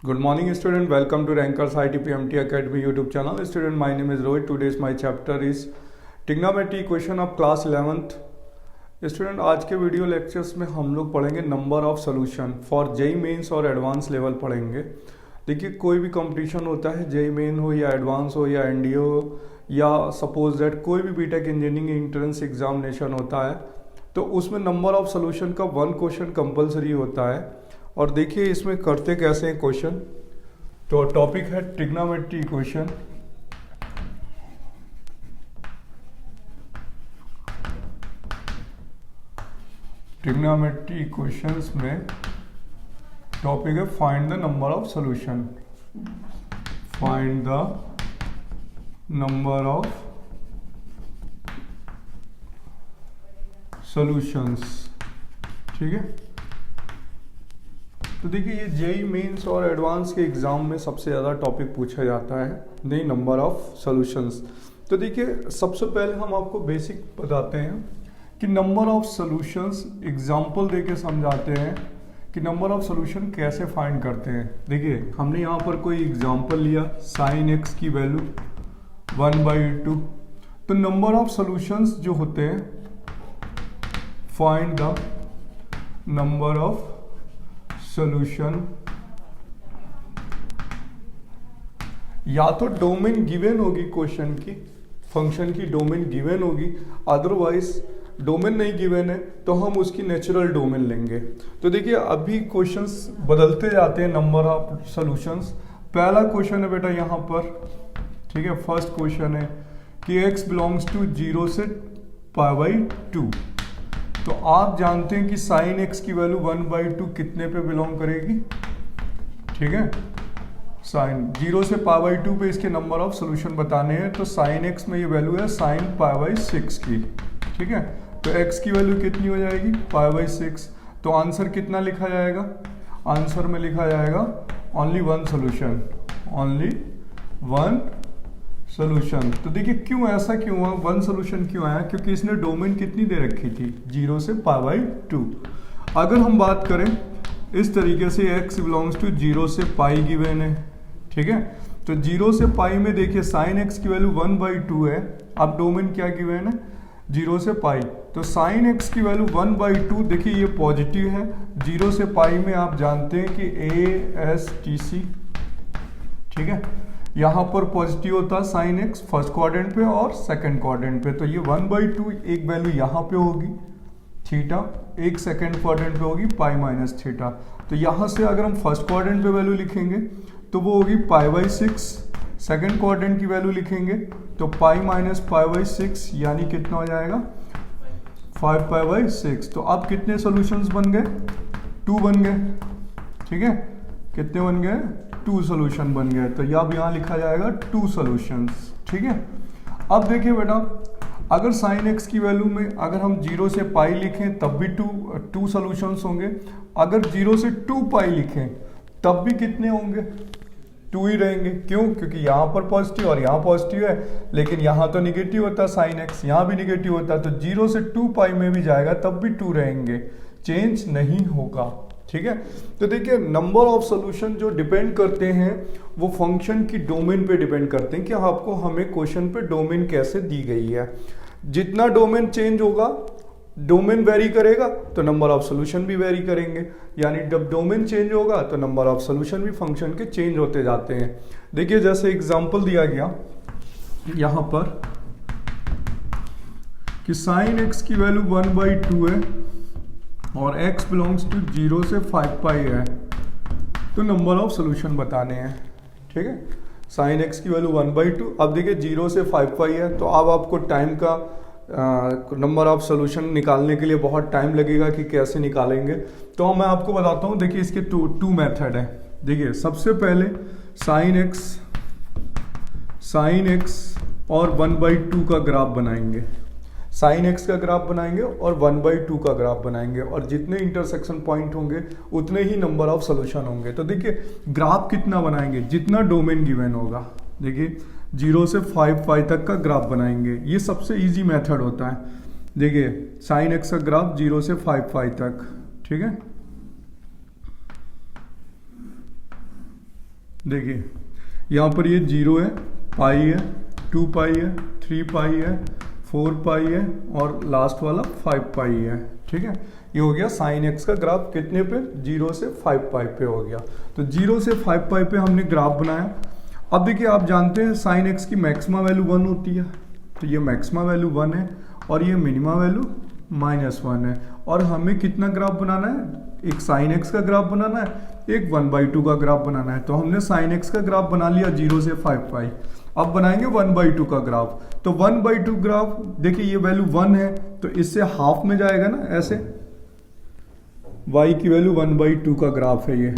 Good morning, student. Welcome to Rankers ITPMT Academy YouTube channel. Student, my name is Rohit. Today's my chapter is trigonometry equation of class 11th. Student, आज के video lectures में हम लोग पढ़ेंगे number of solution for JEE Mains और advance level पढ़ेंगे। देखिए, कोई भी कंपटीशन होता है, जेई मेन हो या एडवांस हो या एनडीए हो या सपोज दैट कोई भी बीटेक इंजीनियरिंग एंट्रेंस एग्जामिनेशन होता है, तो उसमें नंबर ऑफ सोल्यूशन का 1 क्वेश्चन कंपलसरी होता है। और देखिए इसमें करते कैसे हैं क्वेश्चन। तो टॉपिक है ट्रिग्नोमेट्री इक्वेशन। ट्रिग्नोमेट्री इक्वेशंस में टॉपिक है find the number of solution. Find the number of solutions. ठीक है, तो देखिए ये जेई मेंस और एडवांस के एग्जाम में सबसे ज़्यादा टॉपिक पूछा जाता है, द नंबर ऑफ सॉल्यूशंस। तो देखिए सबसे पहले हम आपको बेसिक बताते हैं कि नंबर ऑफ सॉल्यूशंस एग्जाम्पल देके समझाते हैं कि नंबर ऑफ सॉल्यूशन कैसे फाइंड करते हैं। देखिए हमने यहाँ पर कोई एग्जाम्पल लिया, साइन एक्स की वैल्यू 1/2। तो नंबर ऑफ सॉल्यूशंस जो होते हैं, find the number of solution, या तो डोमेन गिवन होगी क्वेश्चन की, फंक्शन की डोमेन गिवन होगी, अदरवाइज डोमेन नहीं गिवन है तो हम उसकी नेचुरल डोमेन लेंगे। तो देखिए अभी क्वेश्चंस बदलते जाते हैं नंबर ऑफ सॉल्यूशंस। पहला क्वेश्चन है बेटा यहाँ पर, ठीक है, फर्स्ट क्वेश्चन है कि x बिलोंग्स टू 0 से π/2। तो आप जानते हैं कि साइन एक्स की वैल्यू 1/2 कितने पे बिलोंग करेगी। ठीक है, साइन 0 से π/2 पे इसके नंबर ऑफ सॉल्यूशन बताने हैं। तो साइन एक्स में ये वैल्यू है साइन π/6 की। ठीक है, तो x की वैल्यू कितनी हो जाएगी, π/6। तो आंसर कितना लिखा जाएगा, आंसर में लिखा जाएगा ओनली 1 सॉल्यूशन, ओनली 1 सॉल्यूशन। तो देखिए क्यों ऐसा क्यों हुआ, 1 सॉल्यूशन क्यों आया, क्योंकि इसने डोमेन कितनी दे रखी थी, 0 से π/2। अगर हम बात करें इस तरीके से x बिलोंग्स टू 0 से π गिवन है। ठीक है, तो 0 से π में देखिए साइन x की वैल्यू 1/2 है। अब डोमेन क्या गिवन है, 0 से π। तो साइन x की वैल्यू 1/2, देखिए ये पॉजिटिव है। 0 से π में आप जानते हैं कि ASTC, ठीक है, यहाँ पर पॉजिटिव होता है साइन एक्स फर्स्ट क्वाड्रेंट पे और सेकंड क्वाड्रेंट पे। तो ये 1/2 एक वैल्यू यहाँ पे होगी थीटा, एक सेकंड क्वाड्रेंट पे होगी π-θ। तो यहाँ से अगर हम फर्स्ट क्वाड्रेंट पे वैल्यू लिखेंगे तो वो होगी π/6, सेकंड क्वाड्रेंट की वैल्यू लिखेंगे तो π-π/6 यानी कितना हो जाएगा 5π/6। तो अब कितने सॉल्यूशंस बन गए, 2 बन गए। ठीक है, कितने बन गए, 2 सॉल्यूशन बन गए। तो अब यहाँ लिखा जाएगा 2 सॉल्यूशंस। ठीक है, अब देखिए बेटा, अगर साइन एक्स की वैल्यू में अगर हम 0 से π लिखें तब भी 2 सॉल्यूशंस होंगे। अगर 0 से 2π लिखें तब भी कितने होंगे, 2 ही रहेंगे। क्यों, क्योंकि यहाँ पर पॉजिटिव और यहाँ पॉजिटिव है, लेकिन यहाँ तो निगेटिव होता है साइन एक्स, यहाँ भी निगेटिव होता है। तो 0 से 2π में भी जाएगा तब भी 2 रहेंगे, चेंज नहीं होगा। ठीक है, तो देखिए नंबर ऑफ सॉल्यूशन जो डिपेंड करते हैं वो फंक्शन की डोमेन पे डिपेंड करते हैं कि आपको हमें क्वेश्चन पे डोमेन कैसे दी गई है। जितना डोमेन चेंज होगा, डोमेन वेरी करेगा तो नंबर ऑफ सॉल्यूशन भी वेरी करेंगे। यानी जब डोमेन चेंज होगा तो नंबर ऑफ सॉल्यूशन भी फंक्शन के चेंज होते जाते हैं। देखिए जैसे एग्जाम्पल दिया गया यहाँ पर कि साइन एक्स की वैल्यू 1/2 है और x बिलोंग्स टू 0 से 5π है, तो नंबर ऑफ सॉल्यूशन बताने हैं। ठीक है, साइन x की वैल्यू 1/2। अब देखिए 0 से 5π है, तो अब आपको टाइम का नंबर ऑफ सॉल्यूशन निकालने के लिए बहुत टाइम लगेगा कि कैसे निकालेंगे। तो मैं आपको बताता हूँ। देखिए इसके टू मेथड है। देखिए सबसे पहले साइन एक्स और 1/2 का ग्राफ बनाएंगे, साइन एक्स का ग्राफ बनाएंगे और 1/2 का ग्राफ बनाएंगे, और जितने इंटरसेक्शन पॉइंट होंगे उतने ही नंबर ऑफ सॉल्यूशन होंगे। तो देखिए ग्राफ कितना बनाएंगे, जितना डोमेन गिवन होगा। देखिए 0 से 5π तक का ग्राफ बनाएंगे, ये सबसे इजी मेथड होता है। देखिए साइन एक्स का ग्राफ 0 से 5π तक। ठीक है, देखिए यहाँ पर ये 0 है, पाई है, 2 पाई है, 3 पाई है, 4 पाई है और लास्ट वाला 5 पाई है। ठीक है, ये हो गया साइन एक्स का ग्राफ कितने पे, 0 से 5 पाई पे हो गया। तो 0 से 5 पाई पे हमने ग्राफ बनाया। अब देखिए आप जानते हैं साइन एक्स की मैक्सिमा वैल्यू 1 होती है, तो ये मैक्सिमा वैल्यू 1 है और ये मिनिमा वैल्यू -1 है। और हमें कितना ग्राफ बनाना है, एक साइन एक्स का ग्राफ बनाना है, एक 1/2 का ग्राफ बनाना है। तो हमने साइन एक्स का ग्राफ बना लिया 0 से 5 पाई। अब बनाएंगे 1/2 का ग्राफ। तो 1/2 ग्राफ देखिए ये वैल्यू 1 है तो इससे हाफ में जाएगा ना, ऐसे y की वैल्यू 1/2 का ग्राफ है ये।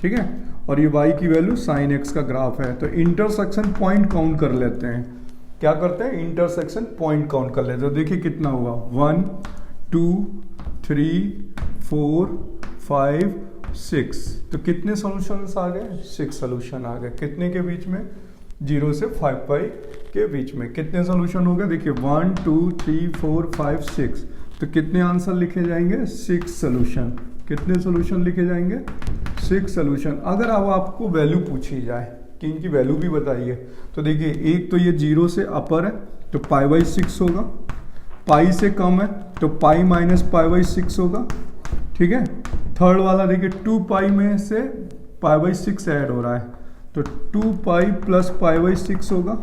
ठीक है, और ये y की वैल्यू साइन एक्स का ग्राफ है। तो इंटरसेक्शन पॉइंट काउंट कर लेते हैं। क्या करते हैं, इंटरसेक्शन पॉइंट काउंट कर लेते हैं। तो देखिए कितना हुआ, 1 2 3 4 5 6। तो कितने सॉल्यूशंस आ गए, 6 सॉल्यूशन आ गए। कितने के बीच में, 0 से 5 पाई के बीच में। कितने सॉल्यूशन हो गए, देखिए 1 2 3 4 5 6। तो कितने आंसर लिखे जाएंगे, 6 सॉल्यूशन। कितने सॉल्यूशन लिखे जाएंगे, 6 सॉल्यूशन। अगर अब आपको वैल्यू पूछी जाए कि इनकी वैल्यू भी बताइए, तो देखिए एक तो ये 0 से अपर है तो π/6 होगा, पाई से कम है तो पाई माइनस π/6 होगा। ठीक है, थर्ड वाला देखिए 2 पाई में से π/6 ऐड हो रहा है तो 2 पाई प्लस π/6 होगा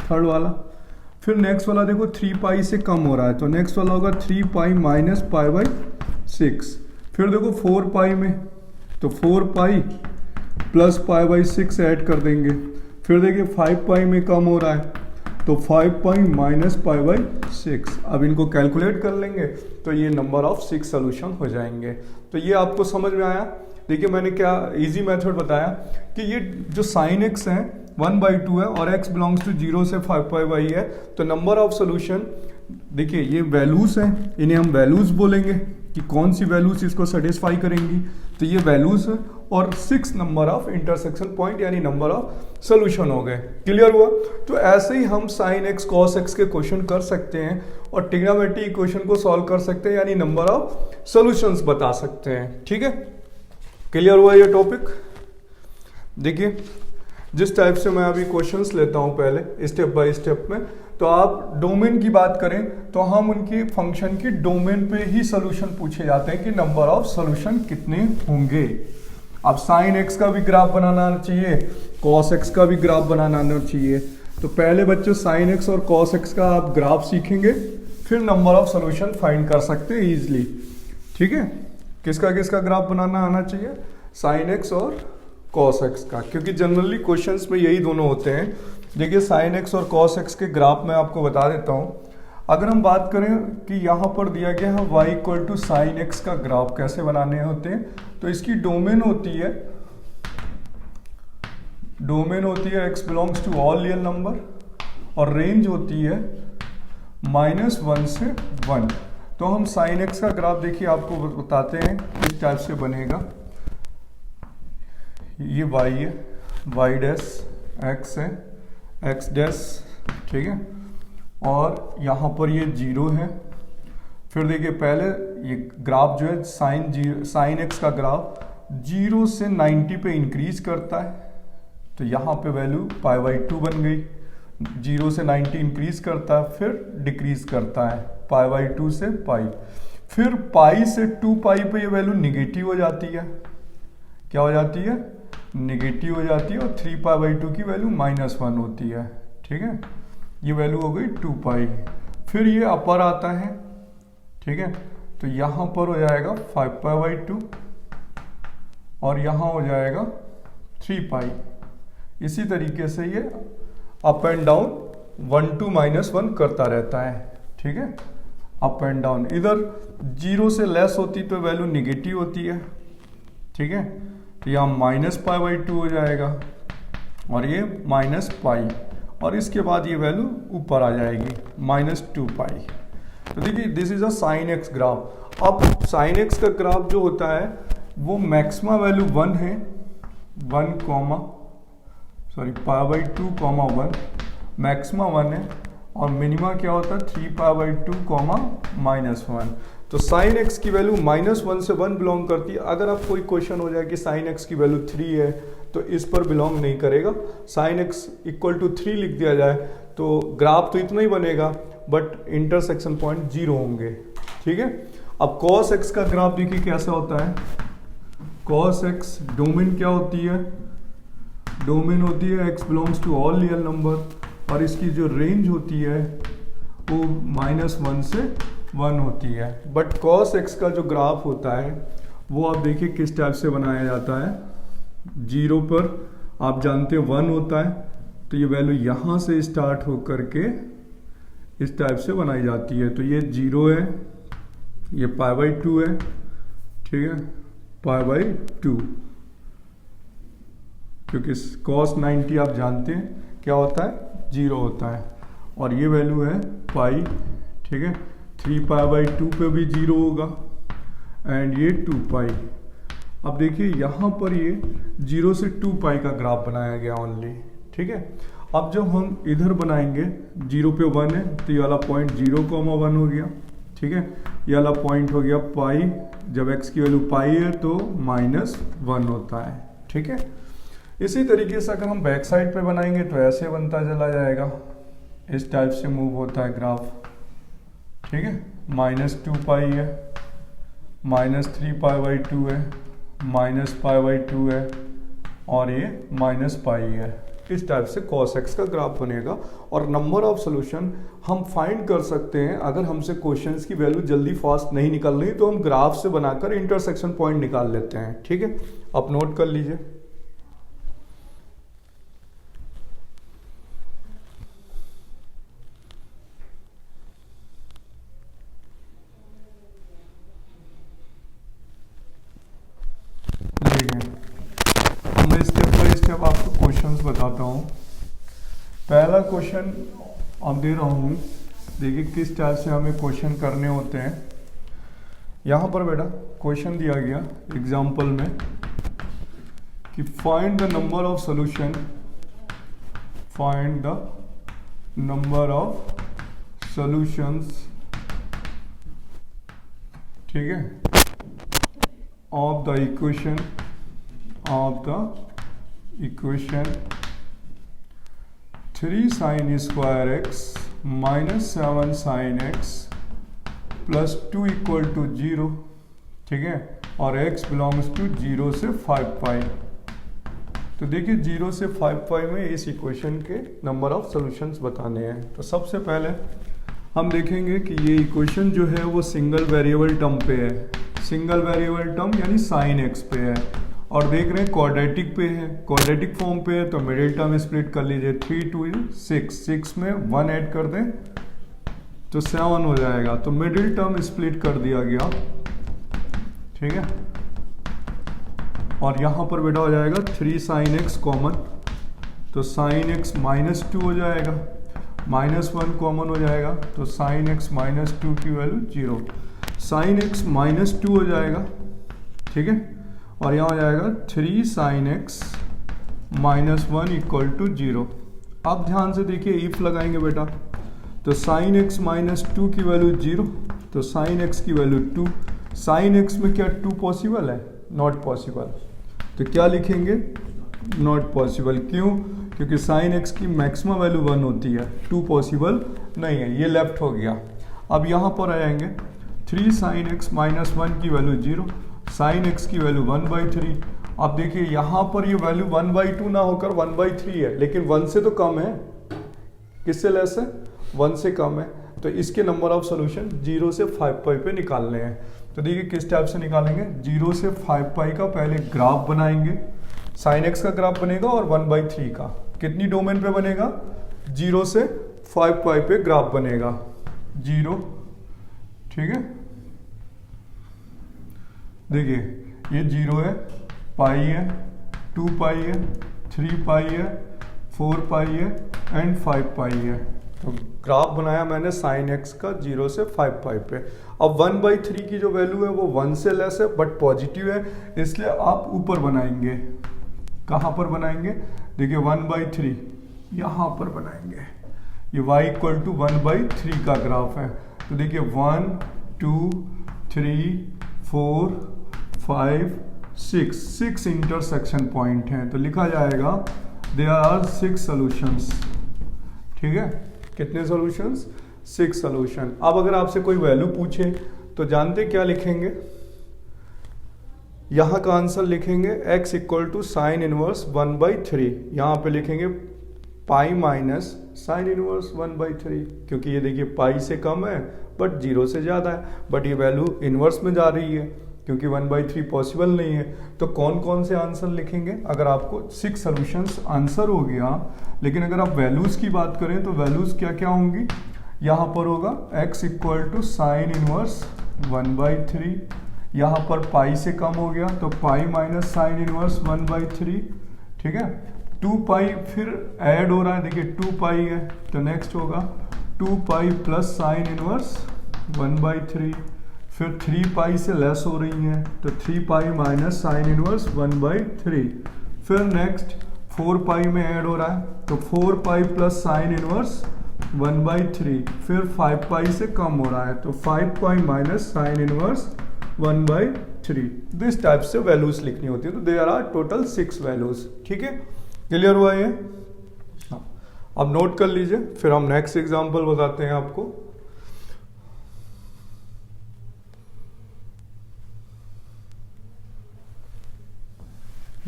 थर्ड वाला। फिर नेक्स्ट वाला देखो 3 पाई से कम हो रहा है तो नेक्स्ट वाला होगा 3 पाई माइनस π/6। फिर देखो 4 पाई में तो 4 पाई प्लस π/6 ऐड कर देंगे। फिर देखिए 5 पाई में कम हो रहा है तो 5 पाई माइनस π/6। अब इनको कैलकुलेट कर लेंगे तो ये नंबर ऑफ 6 सॉल्यूशन हो जाएंगे। तो ये आपको समझ में आया। देखिए मैंने क्या इजी मेथड बताया कि ये जो साइन एक्स है 1/2 है और x बिलोंग्स टू 0 से 5 पाई है। तो नंबर ऑफ सॉल्यूशन देखिए ये वैल्यूज हैं, इन्हें हम वैल्यूज बोलेंगे कि कौन सी वैल्यूज इसको सेटिस्फाई करेंगी। तो ये वैल्यूज है और 6 नंबर ऑफ इंटरसेक्शन पॉइंट यानी नंबर ऑफ सॉल्यूशन हो गए। क्लियर हुआ। तो ऐसे ही हम साइन एक्स कॉस एक्स के क्वेश्चन कर सकते हैं और ट्रिग्नोमेट्री इक्वेशन को सॉल्व कर सकते हैं यानी नंबर ऑफ सॉल्यूशंस बता सकते हैं। ठीक है, क्लियर हुआ ये टॉपिक। देखिए जिस टाइप से मैं अभी क्वेश्चंस लेता हूं पहले स्टेप बाय स्टेप में, तो आप डोमेन की बात करें तो हम उनकी फंक्शन की डोमेन पे ही सॉल्यूशन पूछे जाते हैं कि नंबर ऑफ सॉल्यूशन कितने होंगे। अब साइन एक्स का भी ग्राफ बनाना आना चाहिए, कॉस एक्स का भी ग्राफ बनाना आना चाहिए। तो पहले बच्चों साइन एक्स और कॉस एक्स का आप ग्राफ सीखेंगे, फिर नंबर ऑफ सॉल्यूशन फाइंड कर सकते हैं इजिली। ठीक है, किसका किसका ग्राफ बनाना आना चाहिए, साइन एक्स और कॉस एक्स का, क्योंकि जनरली क्वेश्चंस में यही दोनों होते हैं। देखिए साइन एक्स और कॉस एक्स के ग्राफ मैं आपको बता देता हूँ। अगर हम बात करें कि यहाँ पर दिया गया है y equal to sine x का ग्राफ कैसे बनाने होते हैं, तो इसकी डोमेन होती है x belongs to all real number और रेंज होती है -1 से 1। तो हम साइन एक्स का ग्राफ देखिए आपको बताते हैं किस टाइप से बनेगा। ये y है, y डैश x है, x डैश, ठीक है, और यहाँ पर ये 0 है। फिर देखिए पहले ये ग्राफ जो है साइन एक्स का ग्राफ 0 से 90 पे इंक्रीज करता है, तो यहाँ पे वैल्यू π/2 बन गई। 0 से 90 इंक्रीज करता है फिर डिक्रीज करता है π/2 से पाई। फिर पाई से 2 पाई पे ये वैल्यू निगेटिव हो जाती है। क्या हो जाती है, निगेटिव हो जाती है, और 3 π/2 की वैल्यू -1 होती है। ठीक है, ये वैल्यू हो गई 2 पाई। फिर ये अपर आता है, ठीक है, तो यहाँ पर हो जाएगा 5 π/2 और यहाँ हो जाएगा 3 पाई। इसी तरीके से ये अप एंड डाउन 1 to -1 करता रहता है। ठीक है, अप एंड डाउन। इधर 0 से लेस होती तो वैल्यू निगेटिव होती है। ठीक है, तो यहाँ -π/2 हो जाएगा और ये -पाई, और इसके बाद ये वैल्यू ऊपर आ जाएगी -2 पाई। तो देखिए this is a sine x graph. अब साइन एक्स का ग्राफ जो होता है वो मैक्सिमा वैल्यू 1 है, π/2, 1 मैक्सिमा 1 है, और मिनिमा क्या होता है 3 π/2, -1। तो साइन एक्स की वैल्यू -1 से 1 बिलोंग करती है। अगर आप कोई क्वेश्चन हो जाए कि साइन एक्स की वैल्यू 3 है तो इस पर बिलोंग नहीं करेगा। साइन एक्स इक्वल टू 3 लिख दिया जाए तो ग्राफ तो इतना ही बनेगा बट इंटरसेक्शन पॉइंट 0 होंगे। ठीक है, अब कॉस एक्स का ग्राफ देखिए कैसा होता है। कॉस एक्स डोमेन क्या होती है, डोमेन होती है x belongs to all real number और इसकी जो रेंज होती है वो -1 से 1 होती है। बट कॉस एक्स का जो ग्राफ होता है वो आप देखिए किस टाइप से बनाया जाता है। 0 पर आप जानते हैं 1 होता है तो ये वैल्यू यहाँ से स्टार्ट होकर के इस टाइप से बनाई जाती है। तो ये 0 है, ये π/2 है, ठीक है, π/2, क्योंकि cos 90 आप जानते हैं क्या होता है, 0 होता है और ये वैल्यू है पाई। ठीक है, 3π/2 पे भी 0 होगा एंड ये 2π। अब देखिए यहाँ पर ये 0 से 2π का ग्राफ बनाया गया ओनली। ठीक है, अब जब हम इधर बनाएंगे 0 पे 1 है तो ये वाला पॉइंट 0,1 हो गया। ठीक है, ये वाला पॉइंट हो गया पाई, जब x की वैल्यू पाई है तो -1 होता है। ठीक है, इसी तरीके से अगर हम बैक साइड पे बनाएंगे तो ऐसे बनता चला जाएगा, इस टाइप से मूव होता है ग्राफ। ठीक है, -2π है, -3π/2 है, -π/2 है और ये -π है। इस टाइप से cos x का ग्राफ बनेगा और नंबर ऑफ सॉल्यूशन हम फाइंड कर सकते हैं। अगर हमसे क्वेश्चंस की वैल्यू जल्दी फास्ट नहीं निकल रही तो हम ग्राफ से बनाकर इंटरसेक्शन पॉइंट निकाल लेते हैं। ठीक है, आप नोट कर लीजिए। मैं स्टेप बाय स्टेप आपको क्वेश्चंस बताता हूँ। पहला क्वेश्चन अब दे रहा हूँ, देखिए किस टाइप से हमें क्वेश्चन करने होते हैं। यहाँ पर बेटा क्वेश्चन दिया गया एग्जाम्पल में कि find the number of solution, find the number of solutions, ठीक है, of the equation, of the equation 3 sin square x minus 7 sin x plus 2 equal to 0। ठीक है, और x belongs to 0 से 5π। तो देखिए 0 से 5π में इस इक्वेशन के नंबर ऑफ सॉल्यूशंस बताने हैं। तो सबसे पहले हम देखेंगे कि ये इक्वेशन जो है वो सिंगल वेरिएबल टर्म पे है, सिंगल वेरिएबल टर्म यानी sin x पे है और देख रहे हैं क्वाड्रेटिक पे है, क्वाड्रेटिक फॉर्म पे है तो मिडिल टर्म स्प्लिट कर लीजिए। 3 2 6, 6 में 1 ऐड कर दें तो 7 हो जाएगा, तो मिडिल टर्म स्प्लिट कर दिया गया। ठीक है, और यहाँ पर बेटा हो जाएगा 3 sin x कॉमन, तो sin x -2 हो जाएगा, -1 कॉमन हो जाएगा तो sin x -2 की वैल्यू 0, sin x -2 हो जाएगा। ठीक है, और यहाँ हो जाएगा 3 sin x -1 इक्वल टू 0। अब ध्यान से देखिए इफ लगाएंगे बेटा तो sin x -2 की वैल्यू 0 तो sin x की वैल्यू 2। sin x में क्या 2 पॉसिबल है? Not possible. तो क्या लिखेंगे? Not possible. क्यों? क्योंकि sin x की मैक्सिमम वैल्यू 1 होती है, 2 पॉसिबल नहीं है, ये लेफ्ट हो गया। अब यहाँ पर आ जाएंगे 3 sin x -1 की वैल्यू 0, sin x की वैल्यू 1/3। अब देखिए यहाँ पर ये वैल्यू 1/2 ना होकर 1/3 है, लेकिन 1 से तो कम है। किससे लेस है? 1 से कम है। तो इसके नंबर ऑफ सॉल्यूशन 0 से 5π पे निकालने हैं। तो देखिए किस टाइप से निकालेंगे। 0 से 5π का पहले ग्राफ बनाएंगे, sin x का ग्राफ बनेगा और 1/3 का कितनी डोमेन पे बनेगा? 0 से 5π पे ग्राफ बनेगा। 0, ठीक है, देखिए ये 0 है, पाई है, 2π है, 3π है, 4π है एंड 5π है। तो ग्राफ बनाया मैंने sin x का 0 से 5π पे। अब 1/3 की जो वैल्यू है वो 1 से लेस है बट पॉजिटिव है, इसलिए आप ऊपर बनाएंगे। कहाँ पर बनाएंगे? देखिए 1/3 यहाँ पर बनाएंगे। ये y = 1/3 का ग्राफ है। तो देखिए 1 2 3, 4, 5, 6 इंटरसेक्शन पॉइंट हैं, तो लिखा जाएगा देयर आर 6 सॉल्यूशंस। ठीक है, कितने सॉल्यूशंस? 6 सॉल्यूशन। अब अगर आपसे कोई वैल्यू पूछे तो जानते क्या लिखेंगे? यहाँ का आंसर लिखेंगे x equal to sine inverse 1/3। यहाँ पे लिखेंगे पाई माइनस साइन इनवर्स 1/3, क्योंकि ये देखिए पाई से कम है बट 0 से ज़्यादा है, बट ये वैल्यू इनवर्स में जा रही है क्योंकि 1/3 पॉसिबल नहीं है। तो कौन कौन से आंसर लिखेंगे? अगर आपको 6 सॉल्यूशंस आंसर हो गया, लेकिन अगर आप वैल्यूज़ की बात करें तो वैल्यूज़ क्या क्या होंगी? यहाँ पर होगा x equal to sine inverse 1/3, यहाँ पर पाई से कम हो गया तो पाई माइनस साइन इनवर्स 1/3। ठीक है, 2 पाई फिर ऐड हो रहा है, देखिए 2 पाई है तो नेक्स्ट होगा 2 पाई प्लस साइन इनवर्स 1/3, फिर 3 पाई से लेस हो रही है तो 3 पाई माइनस साइन इनवर्स 1/3, फिर नेक्स्ट 4 पाई में ऐड हो रहा है तो 4 पाई प्लस साइन इनवर्स 1/3, फिर 5 पाई से कम हो रहा है तो 5 pi minus sign inverse 1/3। This type से वैल्यूज लिखनी होती है। तो देयर आर टोटल 6 वैल्यूज। ठीक है, क्लियर हुआ ये? अब नोट कर लीजिए, फिर हम नेक्स्ट एग्जांपल बताते हैं आपको।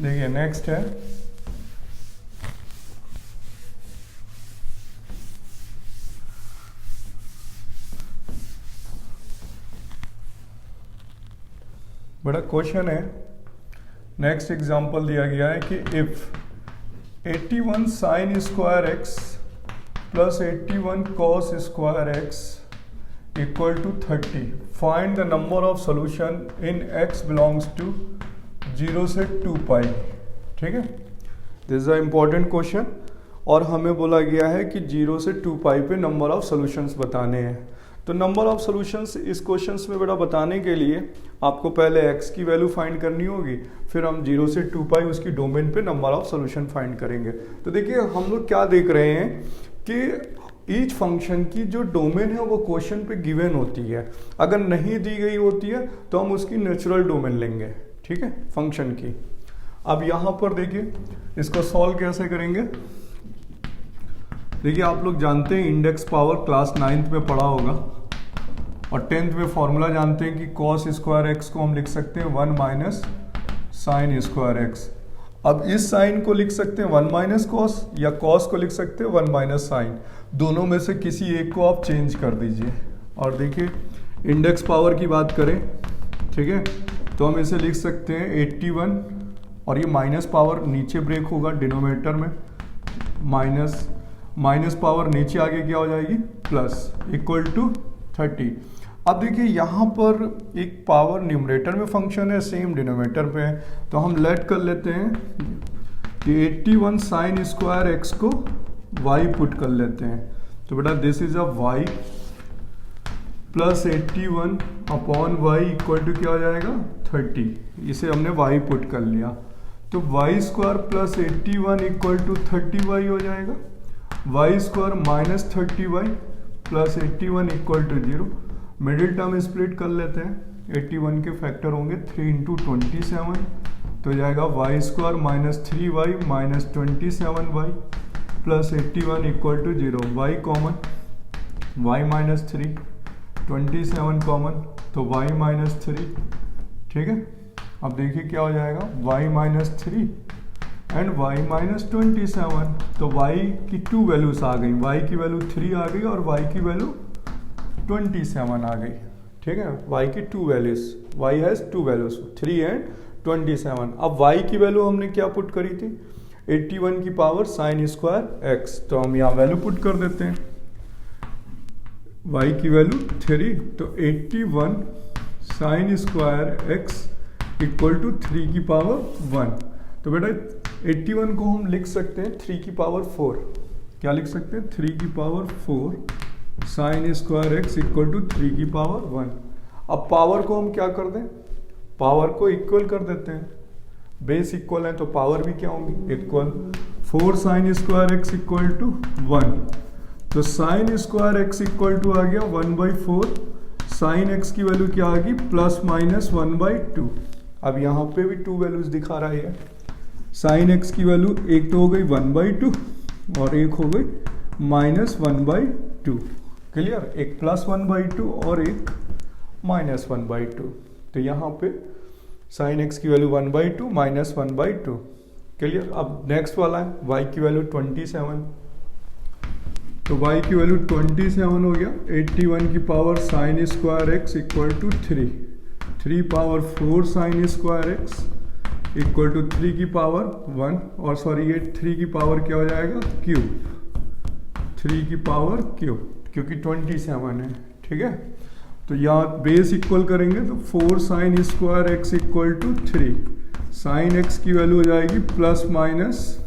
देखिए नेक्स्ट है बड़ा क्वेश्चन है। नेक्स्ट एग्जांपल दिया गया है कि if 81 sine square x plus 81 cos square x equal to 30, find the number of solution in x belongs to 0 से 2 पाई। ठीक है, this is a important question और हमें बोला गया है कि 0 से 2 पाई पे नंबर ऑफ सॉल्यूशंस बताने हैं। तो नंबर ऑफ सॉल्यूशंस इस क्वेश्चंस में बेटा बताने के लिए आपको पहले x की वैल्यू फाइंड करनी होगी, फिर हम 0 से 2 पाई उसकी डोमेन पे नंबर ऑफ सॉल्यूशन फाइंड करेंगे। तो देखिए हम लोग क्या देख रहे हैं कि ईच फंक्शन की जो डोमेन है वो क्वेश्चन पे गिवन होती है। अगर नहीं दी गई होती है तो हम उसकी नेचुरल डोमेन लेंगे। ठीक है, फंक्शन की। अब यहाँ पर देखिए इसको सॉल्व कैसे करेंगे। देखिए आप लोग जानते हैं इंडेक्स पावर क्लास 9th में पढ़ा होगा और 10th में फॉर्मूला जानते हैं कि कॉस स्क्वायर एक्स को हम लिख सकते हैं 1 माइनस साइन स्क्वायर एक्स। अब इस साइन को लिख सकते हैं 1 माइनस कॉस या कॉस को लिख सकते हैं 1 माइनस साइन, दोनों में से किसी एक को आप चेंज कर दीजिए। और देखिए इंडेक्स पावर की बात करें, ठीक है, तो हम इसे लिख सकते हैं 81 और ये माइनस पावर नीचे ब्रेक होगा डिनोमिनेटर में, माइनस पावर नीचे आगे क्या हो जाएगी प्लस, इक्वल टू 30। अब देखिए यहाँ पर एक पावर न्यूमरेटर में फंक्शन है, सेम डिनोमिनेटर पे है, तो हम लेट कर लेते हैं कि 81 साइन स्क्वायर एक्स को y पुट कर लेते हैं। तो बेटा this is a y plus 81 upon y equal to क्या हो जाएगा 30। इसे हमने y पुट कर लिया तो y square plus 81 equal to 30y हो जाएगा, y square minus 30y plus 81 equal to 0। Middle term split कर लेते हैं, 81 के फैक्टर होंगे 3 इंटू 27 तो जाएगा y square minus 3y minus 27y plus 81 equal to 0। y common, y minus 3, 27 common तो y माइनस 3। ठीक है, अब देखिए क्या हो जाएगा y minus 3 and y minus 27, तो y की 2 वैल्यूज आ गई, y की वैल्यू 3 आ गई और y की वैल्यू 27 आ गई। ठीक है, y की 2 values, y has 2 values 3 and 27। अब y की वैल्यू हमने क्या पुट करी थी 81 की पावर साइन स्क्वायर x, तो हम यहाँ वैल्यू पुट कर देते हैं, y की वैल्यू 3 तो 81 sine square x equal to 3 की पावर 1। तो बेटा 81 को हम लिख सकते हैं 3 की पावर 4, क्या लिख सकते हैं 3 की power 4 sine square x equal to 3 की पावर 1। अब पावर को हम क्या कर दें, पावर को इक्वल कर देते हैं, बेस इक्वल है तो पावर भी क्या होंगी equal. 4 sine square x equal to 1, तो sine square x equal to आ गया 1/4 साइन एक्स की वैल्यू क्या आ गई, प्लस माइनस 1/2। अब यहाँ पे भी 2 वैल्यूज दिखा रहा है। साइन एक्स की वैल्यू एक तो हो गई 1/2 और एक हो गई माइनस 1/2। क्लियर, एक प्लस 1/2 और एक माइनस 1/2। तो यहाँ पे साइन एक्स की वैल्यू 1/2 माइनस 1/2। क्लियर। अब नेक्स्ट वाला है y की वैल्यू 27। तो y की वैल्यू 27 हो गया। 81 की power sine square x equal to 3 power 4 sine square x equal to 3 की पावर 1, और सॉरी ये 3 की पावर क्या हो जाएगा, क्यूब। 3 की पावर क्यूब, क्योंकि 27 है। ठीक है, तो यहाँ बेस इक्वल करेंगे तो 4 sine square x equal to 3। Sine x की वैल्यू हो जाएगी प्लस माइनस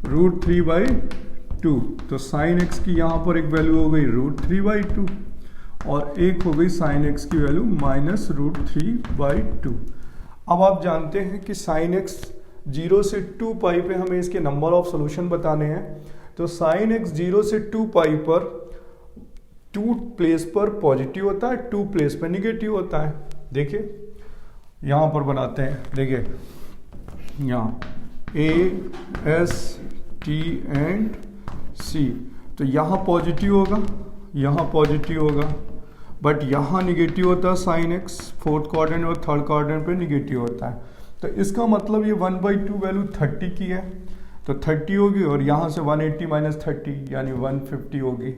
√3/2। तो साइन एक्स की यहाँ पर एक वैल्यू हो गई √3/2 और एक हो गई साइन एक्स की वैल्यू माइनस √3/2। अब आप जानते हैं कि साइन एक्स 0 से 2 पाई पे हमें इसके नंबर ऑफ सॉल्यूशन बताने हैं। तो साइन एक्स 0 से 2 पाई पर 2 प्लेस पर पॉजिटिव होता है, 2 प्लेस पर निगेटिव होता है। देखिए यहाँ पर बनाते हैं, देखिए यहाँ A S T and C। तो यहाँ पॉजिटिव होगा, यहाँ पॉजिटिव होगा, बट यहाँ निगेटिव होता है साइन एक्स। फोर्थ क्वाड्रेंट और थर्ड क्वाड्रेंट पे निगेटिव होता है। तो इसका मतलब ये 1/2 वैल्यू 30 की है, तो 30 होगी, और यहाँ से 180 माइनस 30 यानी 150 होगी।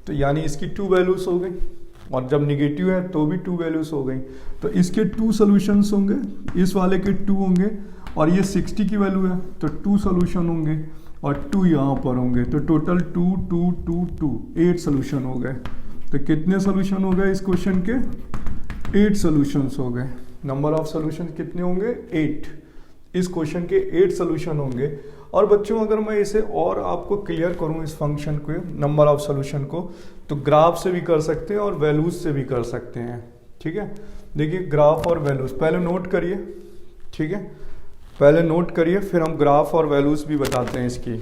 तो यानी इसकी 2 वैल्यूज हो गई, और जब निगेटिव है तो भी 2 वैल्यूज हो गई। तो इसके 2 सोल्यूशंस होंगे, इस वाले के 2 होंगे, और ये 60 की वैल्यू है तो 2 सोल्यूशन होंगे, और 2 यहाँ पर होंगे। तो टोटल 2 2 2 2 8 सोल्यूशन हो गए। तो कितने सोल्यूशन हो गए इस क्वेश्चन के, 8 सोल्यूशंस हो गए। नंबर ऑफ सोल्यूशन कितने होंगे, 8। इस क्वेश्चन के 8 सोल्यूशन होंगे। और बच्चों अगर मैं इसे और आपको क्लियर करूं इस फंक्शन को, नंबर ऑफ सोल्यूशन को, तो ग्राफ से भी कर सकते हैं और वैल्यूज से भी कर सकते हैं। ठीक है, देखिए ग्राफ और वैल्यूज पहले नोट करिए। ठीक है, पहले नोट करिए, फिर हम ग्राफ और वैल्यूज भी बताते हैं इसकी।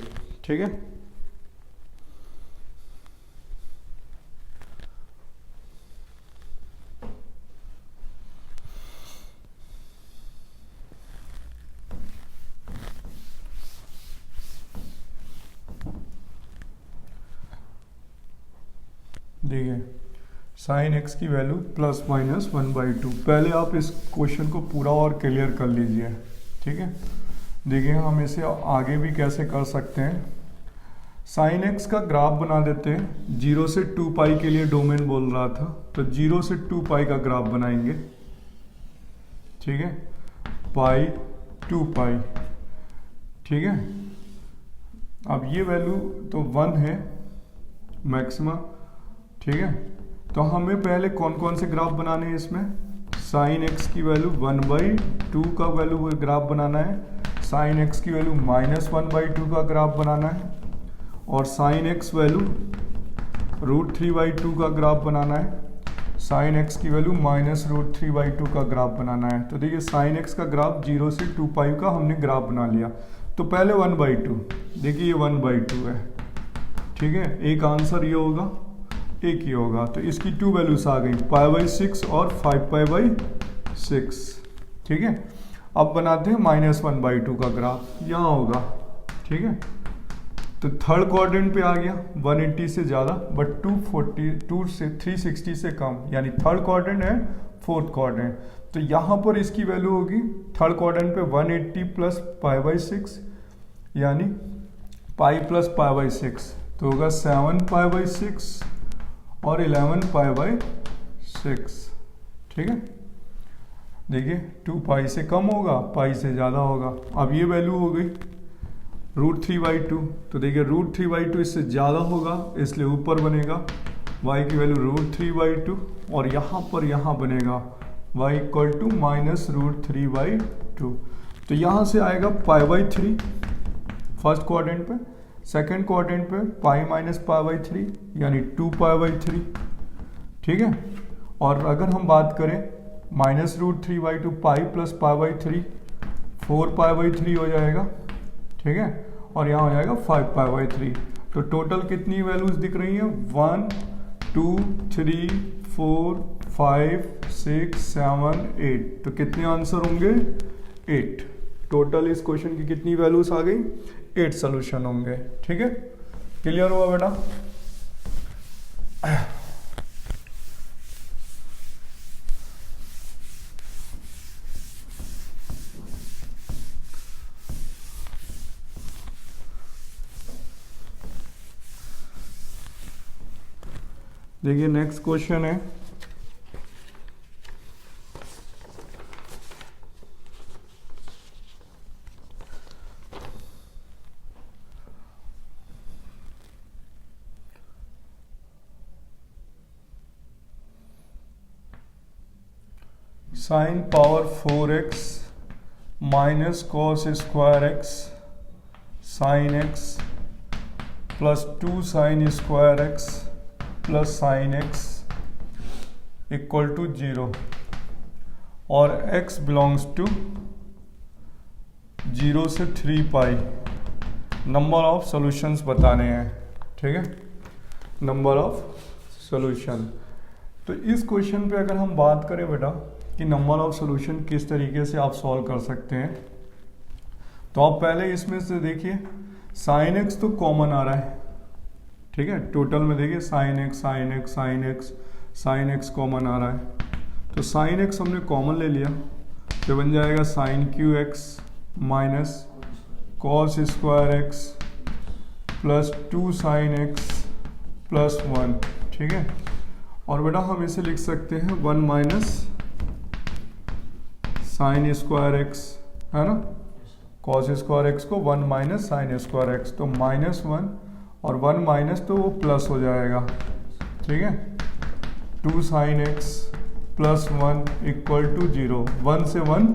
ठीक है, देखिए साइन एक्स की वैल्यू प्लस माइनस 1/2। पहले आप इस क्वेश्चन को पूरा और क्लियर कर लीजिए। ठीक है, देखिए हम इसे आगे भी कैसे कर सकते हैं। साइन एक्स का ग्राफ बना देते हैं। 0 से 2 पाई के लिए डोमेन बोल रहा था, तो 0 से 2 पाई का ग्राफ बनाएंगे। ठीक है, पाई 2 पाई। ठीक है, अब ये वैल्यू तो 1 है मैक्सिमम। ठीक है, तो हमें पहले कौन कौन से ग्राफ बनाने हैं इसमें, साइन एक्स की वैल्यू 1/2 का वैल्यू ग्राफ बनाना है, साइन एक्स की वैल्यू माइनस 1/2 का ग्राफ बनाना है, और साइन एक्स वैल्यू √3/2 का ग्राफ बनाना है, साइन एक्स की वैल्यू माइनस √3/2 का ग्राफ बनाना है। तो देखिए साइन एक्स का ग्राफ 0 से 2 पाई का हमने ग्राफ बना लिया। तो पहले 1/2, देखिए ये 1/2 है। ठीक है, एक आंसर ये होगा, एक ही होगा। तो इसकी 2 वैल्यूज आ गई, π/6 और 5π/6। ठीक है, अब बनाते हैं माइनस 1/2 का ग्राफ, यहाँ होगा। ठीक है, तो थर्ड क्वाड्रेंट पे आ गया 180 से ज़्यादा, बट 242 से 360 से कम, यानी third quadrant and fourth quadrant. तो यहाँ पर इसकी वैल्यू होगी थर्ड क्वाड्रेंट पे 180 प्लस π/6, यानी पाई प्लस π/6, तो होगा 7π/6 और 11π/6। ठीक है, देखिए 2 पाई से कम होगा, पाई से ज़्यादा होगा। अब ये वैल्यू हो गई √3/2। तो देखिए √3/2 इससे ज़्यादा होगा, इसलिए ऊपर बनेगा y की वैल्यू √3/2, और यहाँ बनेगा y इक्वल टू माइनस √3/2। तो यहाँ से आएगा π/3 फर्स्ट क्वाड्रेंट पे, सेकेंड क्वाड्रेंट पे पाई माइनस π/3 यानी 2π/3। ठीक है, और अगर हम बात करें माइनस √3/2, पाई प्लस π/3 4π/3 हो जाएगा। ठीक है, और यहाँ हो जाएगा 5π/3। तो टोटल कितनी वैल्यूज दिख रही हैं, 1 2 3 4 5 6 7 8, तो कितने आंसर होंगे 8। टोटल इस क्वेश्चन की कितनी वैल्यूज आ गई 8 सोल्यूशन होंगे। ठीक है, क्लियर हुआ बेटा। देखिए नेक्स्ट क्वेश्चन है sine power 4x minus cos square x sine x plus 2 sine square x plus sine x equal to 0 और x बिलोंग्स टू 0 से 3 पाई। नंबर ऑफ सॉल्यूशंस बताने हैं। ठीक है, नंबर ऑफ सॉल्यूशन। तो इस क्वेश्चन पे अगर हम बात करें बेटा कि नंबर ऑफ सॉल्यूशन किस तरीके से आप सॉल्व कर सकते हैं, तो आप पहले इसमें से देखिए साइन एक्स तो कॉमन आ रहा है। ठीक है, टोटल में देखिए sine x sine x sine x sine x common आ रहा है, तो साइन एक्स हमने कॉमन ले लिया तो बन जाएगा sine cube x minus cos square x plus 2 sine x plus 1। ठीक है, और बेटा हम इसे लिख सकते हैं 1 माइनस साइन स्क्वायर एक्स, है ना, कॉस स्क्वायर एक्स को 1 माइनस साइन स्क्वायर एक्स, तो -1 और 1 माइनस तो वो प्लस हो जाएगा। ठीक है, 2 sine x plus 1 equal to 0, 1 से 1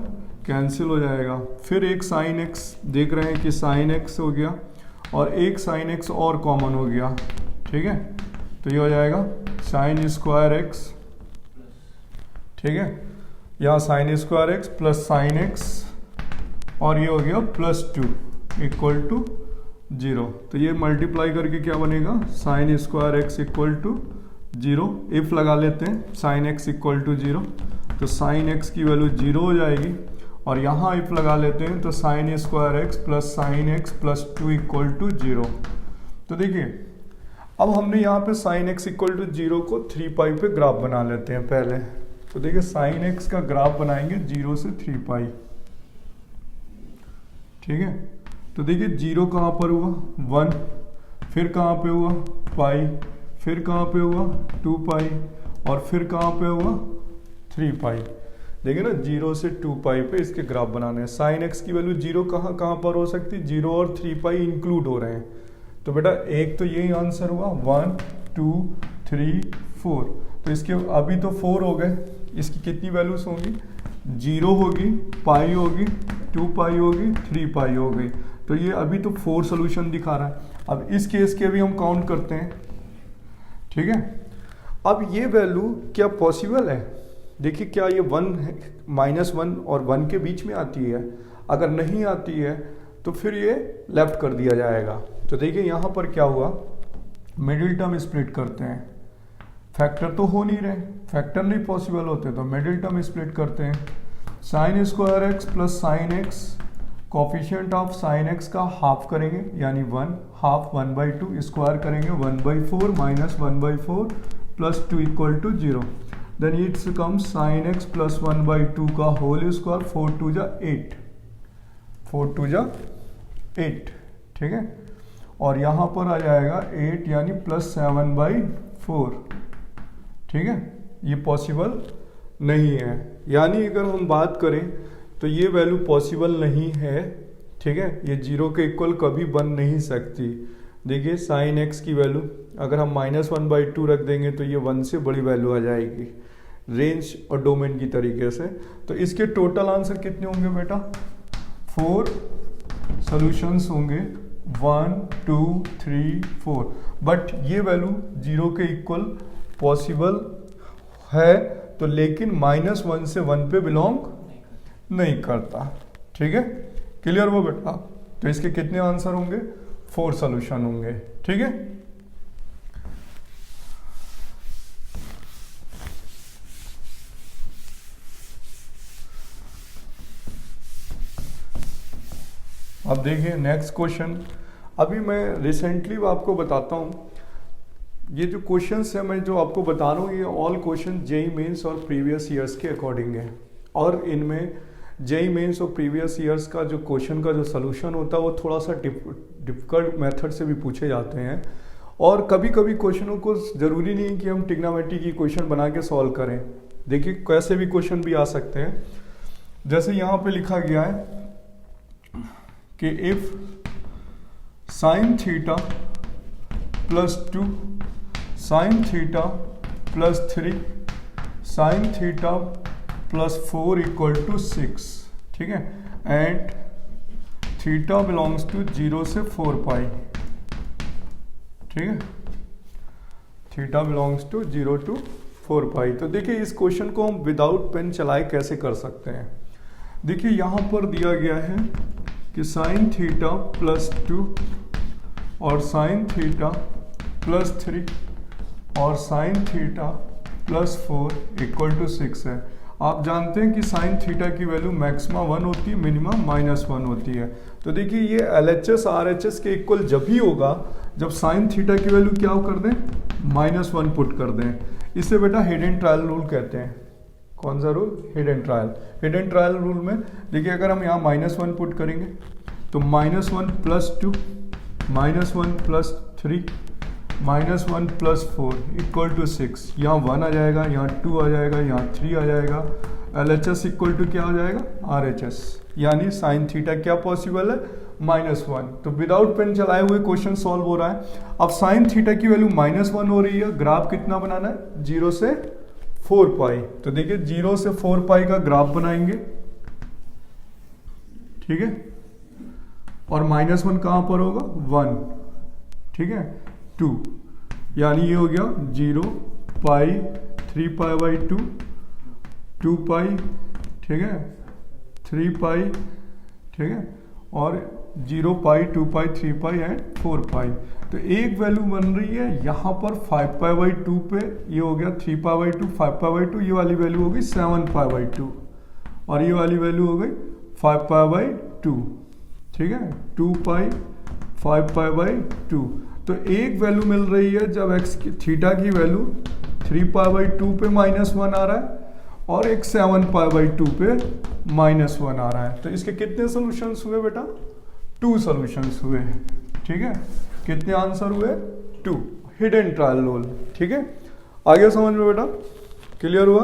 कैंसिल हो जाएगा। फिर एक साइन एक्स देख रहे हैं कि साइन एक्स हो गया और एक साइन एक्स और कॉमन हो गया। ठीक है, तो ये हो जाएगा साइन स्क्वायर एक्स। ठीक है, यहाँ sign square x plus sine x और ये हो गया प्लस 2 इक्वल टू 0। तो ये मल्टीप्लाई करके क्या बनेगा sine square x equal to 0। If लगा लेते हैं साइन एक्स इक्वल टू 0, तो साइन एक्स की वैल्यू 0 हो जाएगी, और यहाँ इफ लगा लेते हैं तो sine square x plus sine x plus 2 equal to 0। तो देखिए अब हमने यहाँ पे साइन एक्स इक्वल टू 0 को 3 पाई पे ग्राफ बना लेते हैं पहले। तो देखिए साइन एक्स का ग्राफ बनाएंगे 0 से 3 पाई। ठीक है, तो देखिए 0 कहाँ पर हुआ 1, फिर कहाँ पे हुआ पाई, फिर कहाँ पे हुआ 2 पाई, और फिर कहाँ पे हुआ 3 पाई। देखिए ना 0 से 2 पाई पे इसके ग्राफ बनाने हैं। साइन एक्स की वैल्यू 0 कहाँ कहाँ पर हो सकती है, 0 और 3 पाई इंक्लूड हो रहे हैं। तो बेटा एक तो यही आंसर हुआ 1 2 3 4। तो इसके अभी तो 4 हो गए, इसकी कितनी वैल्यूज होंगी 0 होगी, पाई होगी, 2 पाई होगी, 3 पाई हो गई। तो ये अभी तो 4 सोल्यूशन दिखा रहा है। अब इस केस के भी हम काउंट करते हैं। ठीक है, अब ये वैल्यू क्या पॉसिबल है, देखिए क्या ये 1 -1 और 1 के बीच में आती है, अगर नहीं आती है तो फिर ये लेफ्ट कर दिया जाएगा। तो देखिए यहाँ पर क्या हुआ, मिडिल टर्म स्प्लिट करते हैं, फैक्टर तो हो नहीं रहे, फैक्टर नहीं पॉसिबल होते, तो मिडिल टर्म स्प्लिट करते हैं। Sine square x plus sine x, coefficient of sine x का हाफ करेंगे यानी 1, हाफ 1/2 स्क्वायर करेंगे 1/4 minus 1/4 plus 2 equal to 0। Then it's come sine x plus 1/2 का होल स्क्वायर, 4 2 जा 8, 4 2 जा 8। ठीक है, और यहाँ पर आ जाएगा 8 यानी प्लस 7/4। ठीक है, ये पॉसिबल नहीं है, यानी अगर हम बात करें तो ये वैल्यू पॉसिबल नहीं है। ठीक है, ये 0 के इक्वल कभी बन नहीं सकती। देखिए साइन एक्स की वैल्यू अगर हम -1/2 रख देंगे तो ये 1 से बड़ी वैल्यू आ जाएगी रेंज और डोमेन की तरीके से। तो इसके टोटल आंसर कितने होंगे बेटा, 4 सॉल्यूशंस होंगे, 1 2 3 4। बट ये वैल्यू 0 के इक्वल पॉसिबल है, तो लेकिन -1 से 1 पे बिलोंग नहीं करता। ठीक है, क्लियर हो बेटा। तो इसके कितने आंसर होंगे, 4 सॉल्यूशन होंगे। ठीक है, अब देखिए नेक्स्ट क्वेश्चन। अभी मैं रिसेंटली आपको बताता हूँ, ये जो क्वेश्चंस है मैं जो आपको बता रहा हूँ ये ऑल क्वेश्चन जेई मेंस और प्रीवियस ईयर्स के अकॉर्डिंग है, और इनमें जेई मेंस और प्रीवियस ईयर्स का जो क्वेश्चन का जो सोल्यूशन होता है वो थोड़ा सा डिफिकल्ट मेथड से भी पूछे जाते हैं, और कभी कभी क्वेश्चनों को ज़रूरी नहीं कि हम ट्रिग्नोमेट्री की क्वेश्चन बना के सॉल्व करें। देखिए कैसे भी क्वेश्चन भी आ सकते हैं, जैसे यहाँ पे लिखा गया है कि if sine theta plus 2 sine theta plus 3 sine theta plus 4 equal to 6, ठीक है, एंड थीटा बिलोंग्स टू 0 से 4 पाई, ठीक है, थीटा बिलोंग्स टू 0 to 4 पाई। तो देखिए इस क्वेश्चन को हम विदाउट पेन चलाए कैसे कर सकते हैं। देखिए यहाँ पर दिया गया है कि साइन थीटा प्लस 2 और साइन थीटा प्लस 3 और sine theta plus 4 equal to 6 है। आप जानते हैं कि साइन थीटा की वैल्यू मैक्सिमा 1 होती है, मिनिमम -1 होती है। तो देखिए ये LHS RHS के इक्वल जब ही होगा जब साइन थीटा की वैल्यू क्या कर दें, -1 पुट कर दें। इसे बेटा हिडन ट्रायल रूल कहते हैं। कौन सा rule? Hidden trial. Hidden trial rule में देखिए अगर हम यहाँ -1 पुट करेंगे तो -1 plus 2 -1 plus 3 -1 plus 4 equal to 6। यहाँ 1 आ जाएगा, यहाँ 2 आ जाएगा, यहाँ 3 आ जाएगा। LHS इक्वल टू क्या हो जाएगा? RHS, यानी साइन थीटा क्या पॉसिबल है? -1। तो विदाउट पेन चलाए हुए क्वेश्चन सॉल्व हो रहा है। अब साइन थीटा की वैल्यू -1 हो रही है, ग्राफ कितना बनाना है? 0 से 4 पाई। तो देखिए 0 से 4 पाई का ग्राफ बनाएंगे, ठीक है, और -1 कहां पर होगा? 1, ठीक है, 2, यानी ये हो गया 0 पाई 3 पाई बाई 2 2 पाई, ठीक है, 3 पाई, ठीक है, और 0 पाई 2 पाई 3 पाई एंड 4 पाई। तो एक वैल्यू बन रही है यहाँ पर 5 पाई बाई 2 पे, ये हो गया 3 पाई बाई 2 5 पाई बाई 2, ये वाली वैल्यू हो गई 7 पाई बाई 2, और ये वाली वैल्यू हो गई 5 पाई बाई 2, ठीक है, 2 पाई 5 पाई बाई 2। तो एक वैल्यू मिल रही है जब एक्स की थीटा की वैल्यू 3 पाई बाई 2 पे -1 आ रहा है, और एक 7 पाई बाई 2 पे -1 आ रहा है। तो इसके कितने सोल्यूशंस हुए बेटा? 2 सोल्यूशंस हुए, ठीक है। कितने आंसर हुए? 2। हिडन ट्रायल रूल, ठीक है। आगे समझ में बेटा? क्लियर हुआ?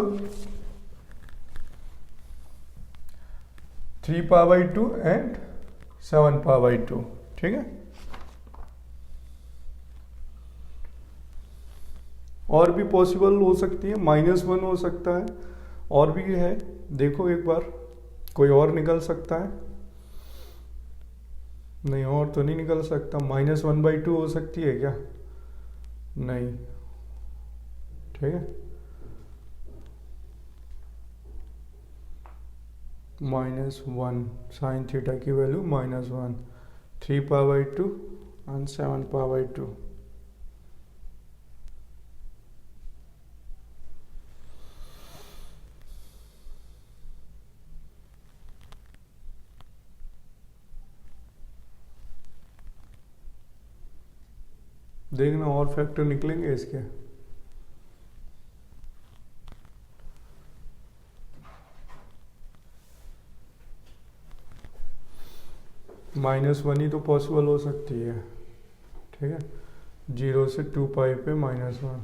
3 pi by 2 and 7 pi by 2, ठीक है। और भी पॉसिबल हो सकती है, -1 हो सकता है, और भी है, देखो एक बार कोई और निकल सकता है। नहीं, और तो नहीं निकल सकता। -1/2 हो सकती है क्या? नहीं, ठीक है, -1 साइन थीटा की value -1, 3 pi by 2 and 7 pi by 2। देखना और फैक्टर निकलेंगे इसके। -1 ही तो पॉसिबल हो सकती है, ठीक है। 0 से 2 पाई पे -1,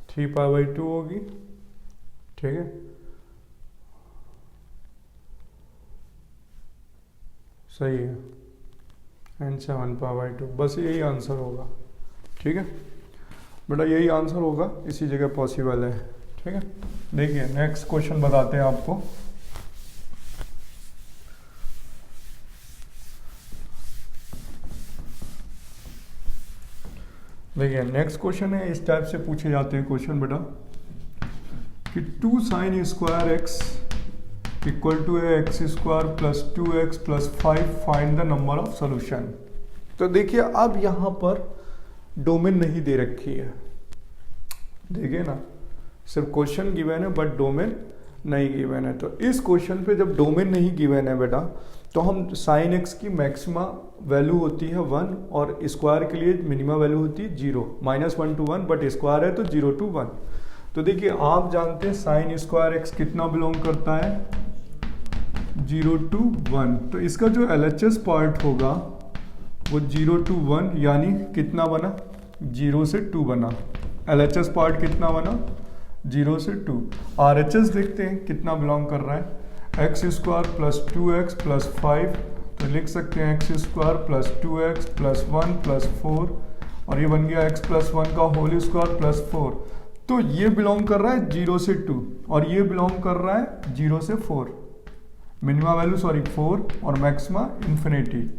3 पाई बाई 2 होगी, ठीक है, सही है, एंड 7 पाई बाई 2। बस यही आंसर होगा, ठीक है बेटा, यही आंसर होगा, इसी जगह पॉसिबल है, ठीक है। देखिए नेक्स्ट क्वेश्चन बताते हैं आपको। देखिए नेक्स्ट क्वेश्चन है, इस टाइप से पूछे जाते हैं क्वेश्चन बेटा कि 2 sine square x equal to x square plus 2x plus 5 find the number of solution. तो देखिए अब यहाँ पर डोमेन नहीं दे रखी है, देखिए ना, सिर्फ क्वेश्चन गिवन है बट डोमेन नहीं गिवन है। तो इस क्वेश्चन पे जब डोमेन नहीं गिवन है बेटा, तो हम साइन एक्स की मैक्सिमा वैल्यू होती है 1 और स्क्वायर के लिए मिनिमा वैल्यू होती है 0, -1 to 1, बट स्क्वायर है तो 0 to 1। तो देखिए आप जानते हैं साइन स्क्वायर एक्स कितना बिलोंग करता है, 0 to 1। तो इसका जो LHS पार्ट होगा वो 0 to 1 यानी कितना बना, 0 से 2 बना। LHS पार्ट कितना बना, 0 से 2। RHS देखते हैं कितना बिलोंग कर रहा है, x square plus 2x plus 5, तो लिख सकते हैं x square plus 2x plus 1 plus 4, और ये बन गया x प्लस 1 का होल स्क्वायर प्लस 4। तो ये बिलोंग कर रहा है 0 से 2 और ये बिलोंग कर रहा है 0 से 4। मिनिमा वैल्यू 4 और मैक्सिमा इन्फिनिटी।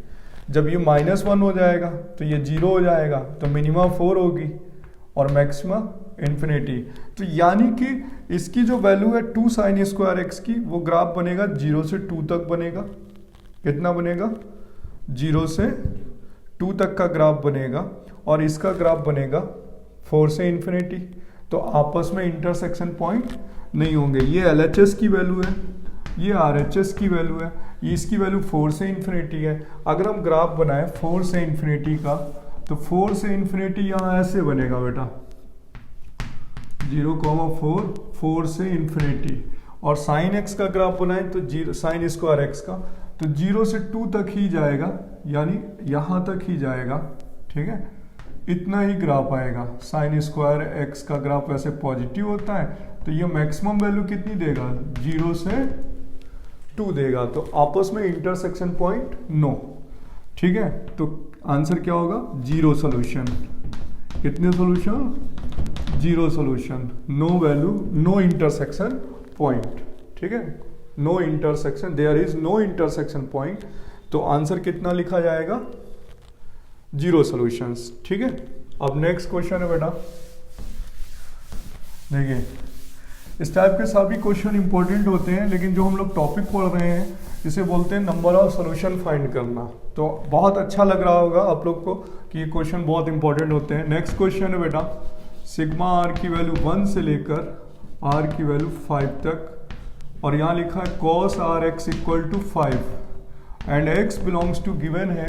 जब ये -1 हो जाएगा तो ये 0 हो जाएगा, तो मिनिमा 4 होगी और मैक्सिमा इन्फिनिटी। तो यानी कि इसकी जो वैल्यू है 2 साइन स्क्वायर एक्स की, वो ग्राफ बनेगा 0 से 2 तक बनेगा। कितना बनेगा, 0 से 2 तक का ग्राफ बनेगा, और इसका ग्राफ बनेगा 4 से इन्फिनिटी। तो आपस में इंटरसेक्शन पॉइंट नहीं होंगे। ये LHS की वैल्यू है, ये RHS की वैल्यू है, ये इसकी वैल्यू 4 से इन्फिनिटी है। अगर हम ग्राफ बनाए 4 से इन्फिनिटी का, तो 4 से इन्फिनिटी यहाँ ऐसे बनेगा बेटा, 0,4, 4 से इन्फिनिटी। और साइन एक्स का ग्राफ बनाए तो 0 साइन स्क्वायर एक्स का, तो 0 से 2 तक ही जाएगा, यानी यहाँ तक ही जाएगा। ठीक है, इतना ही ग्राफ आएगा। साइन स्क्वायर एक्स का ग्राफ वैसे पॉजिटिव होता है, तो ये मैक्सिमम वैल्यू कितनी देगा, 0 से 2 देगा। तो आपस में इंटरसेक्शन पॉइंट नो। ठीक है, तो आंसर क्या होगा, 0 सोल्यूशन। कितने solution, 0 solution, no value, no intersection point. ठीक है, no intersection, there is no intersection point. तो आंसर कितना लिखा जाएगा, 0 सॉल्यूशंस। ठीक है, अब नेक्स्ट क्वेश्चन है बेटा, देखिए इस टाइप के सभी क्वेश्चन इंपॉर्टेंट होते हैं, लेकिन जो हम लोग टॉपिक पढ़ रहे हैं इसे बोलते हैं नंबर ऑफ सॉल्यूशन फाइंड करना। तो बहुत अच्छा लग रहा होगा आप लोग को कि ये क्वेश्चन बहुत इंपॉर्टेंट होते हैं। नेक्स्ट क्वेश्चन है बेटा, सिग्मा आर की वैल्यू 1 से लेकर आर की वैल्यू 5 तक, और यहाँ लिखा है cos R x equal to 5 and x belongs to given है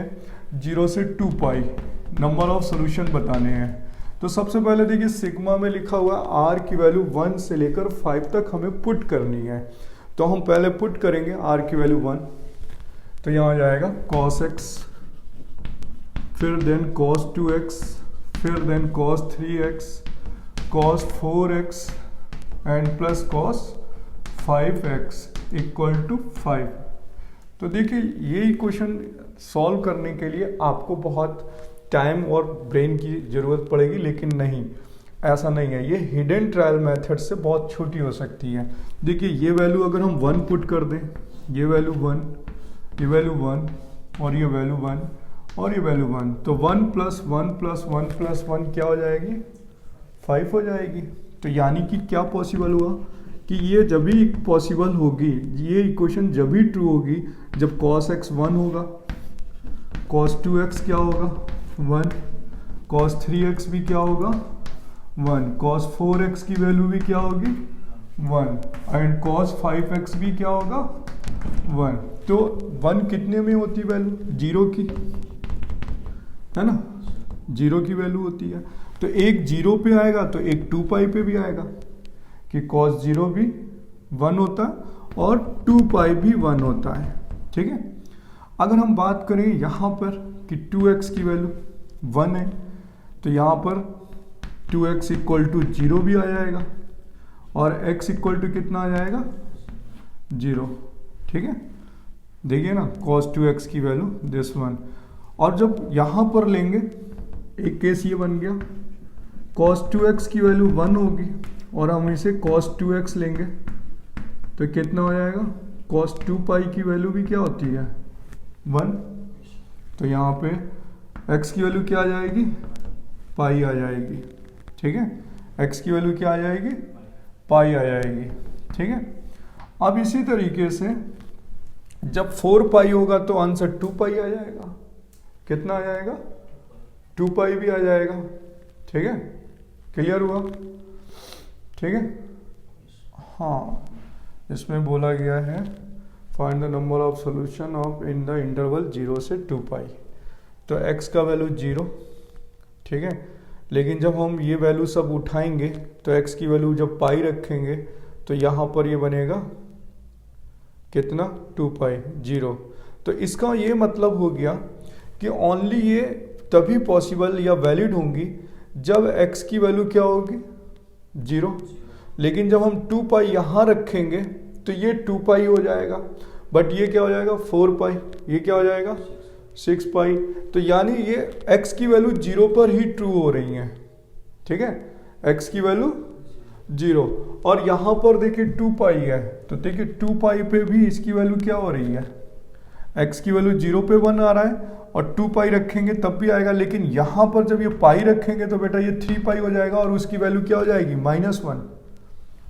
0 से 2 पाई। नंबर ऑफ सॉल्यूशन बताने हैं। तो सबसे पहले देखिए सिग्मा में लिखा हुआ r की वैल्यू 1 से लेकर 5 तक हमें पुट करनी है। तो हम पहले पुट करेंगे r की वैल्यू 1, तो यहाँ आ जाएगा cos x, फिर देन cos 2x, फिर then cos 3x, cos 4x and plus cos 5x equal to 5। तो देखिए ये इक्वेशन सॉल्व करने के लिए आपको बहुत टाइम और ब्रेन की ज़रूरत पड़ेगी, लेकिन नहीं, ऐसा नहीं है। ये हिडन ट्रायल मेथड से बहुत छोटी हो सकती है। देखिए ये वैल्यू अगर हम 1 पुट कर दें, ये वैल्यू 1, ये वैल्यू 1 और ये वैल्यू 1 और ये वैल्यू 1, तो 1 प्लस 1 प्लस 1 प्लस 1 क्या हो जाएगी, 5 हो जाएगी। तो यानी कि क्या पॉसिबल हुआ कि ये जब भी पॉसिबल होगी, ये इक्वेशन जब भी ट्रू होगी जब cos x 1 होगा, cos 2x क्या होगा 1, cos 3x भी क्या होगा 1, cos 4x की वैल्यू भी क्या होगी 1 एंड cos 5x भी क्या होगा 1। तो 1 कितने में होती वैल्यू, 0 की, है ना, 0 की वैल्यू होती है। तो एक 0 पे आएगा तो एक 2 पाई पे भी आएगा कि cos 0 भी 1 होता है और 2 पाई भी 1 होता है। ठीक है, अगर हम बात करें यहाँ पर कि 2x की वैल्यू 1 है, तो यहाँ पर 2x इक्वल टू 0 भी आ जाएगा और x इक्वल टू कितना आ जाएगा 0। ठीक है, देखिए ना, cos 2x की वैल्यू दिस 1। और जब यहाँ पर लेंगे, एक केस ये बन गया, cos 2x की वैल्यू 1 होगी और हम इसे cos 2x लेंगे तो कितना हो जाएगा, cos 2 पाई की वैल्यू भी क्या होती है 1। तो यहाँ पे x की वैल्यू क्या आ जाएगी, पाई आ जाएगी। ठीक है, x की वैल्यू क्या आ जाएगी, पाई आ जाएगी। ठीक है, अब इसी तरीके से जब 4 पाई होगा तो आंसर 2 पाई आ जाएगा। कितना आ जाएगा, 2 पाई भी आ जाएगा। ठीक है, क्लियर हुआ। ठीक है, हाँ, इसमें बोला गया है find the number of solution of in the interval 0 से 2 पाई। तो x का वैल्यू 0, ठीक है, लेकिन जब हम ये वैल्यू सब उठाएंगे तो x की वैल्यू जब पाई रखेंगे तो यहाँ पर ये बनेगा कितना 2 पाई 0। तो इसका ये मतलब हो गया कि ओनली ये तभी पॉसिबल या वैलिड होंगी जब x की वैल्यू क्या होगी 0, लेकिन जब हम 2 पाई यहाँ रखेंगे तो ये 2 पाई हो जाएगा, बट ये क्या हो जाएगा 4 पाई, ये क्या हो जाएगा 6 पाई। तो यानी ये x की वैल्यू 0 पर ही ट्रू हो रही है, ठीक है, x की वैल्यू 0। और यहाँ पर देखिए 2 पाई है, तो देखिए 2 पाई पे भी इसकी वैल्यू क्या हो रही है, x की वैल्यू 0 पे 1 आ रहा है, और 2 पाई रखेंगे तब भी आएगा, लेकिन यहाँ पर जब ये पाई रखेंगे तो बेटा ये 3 पाई हो जाएगा और उसकी वैल्यू क्या हो जाएगी -1।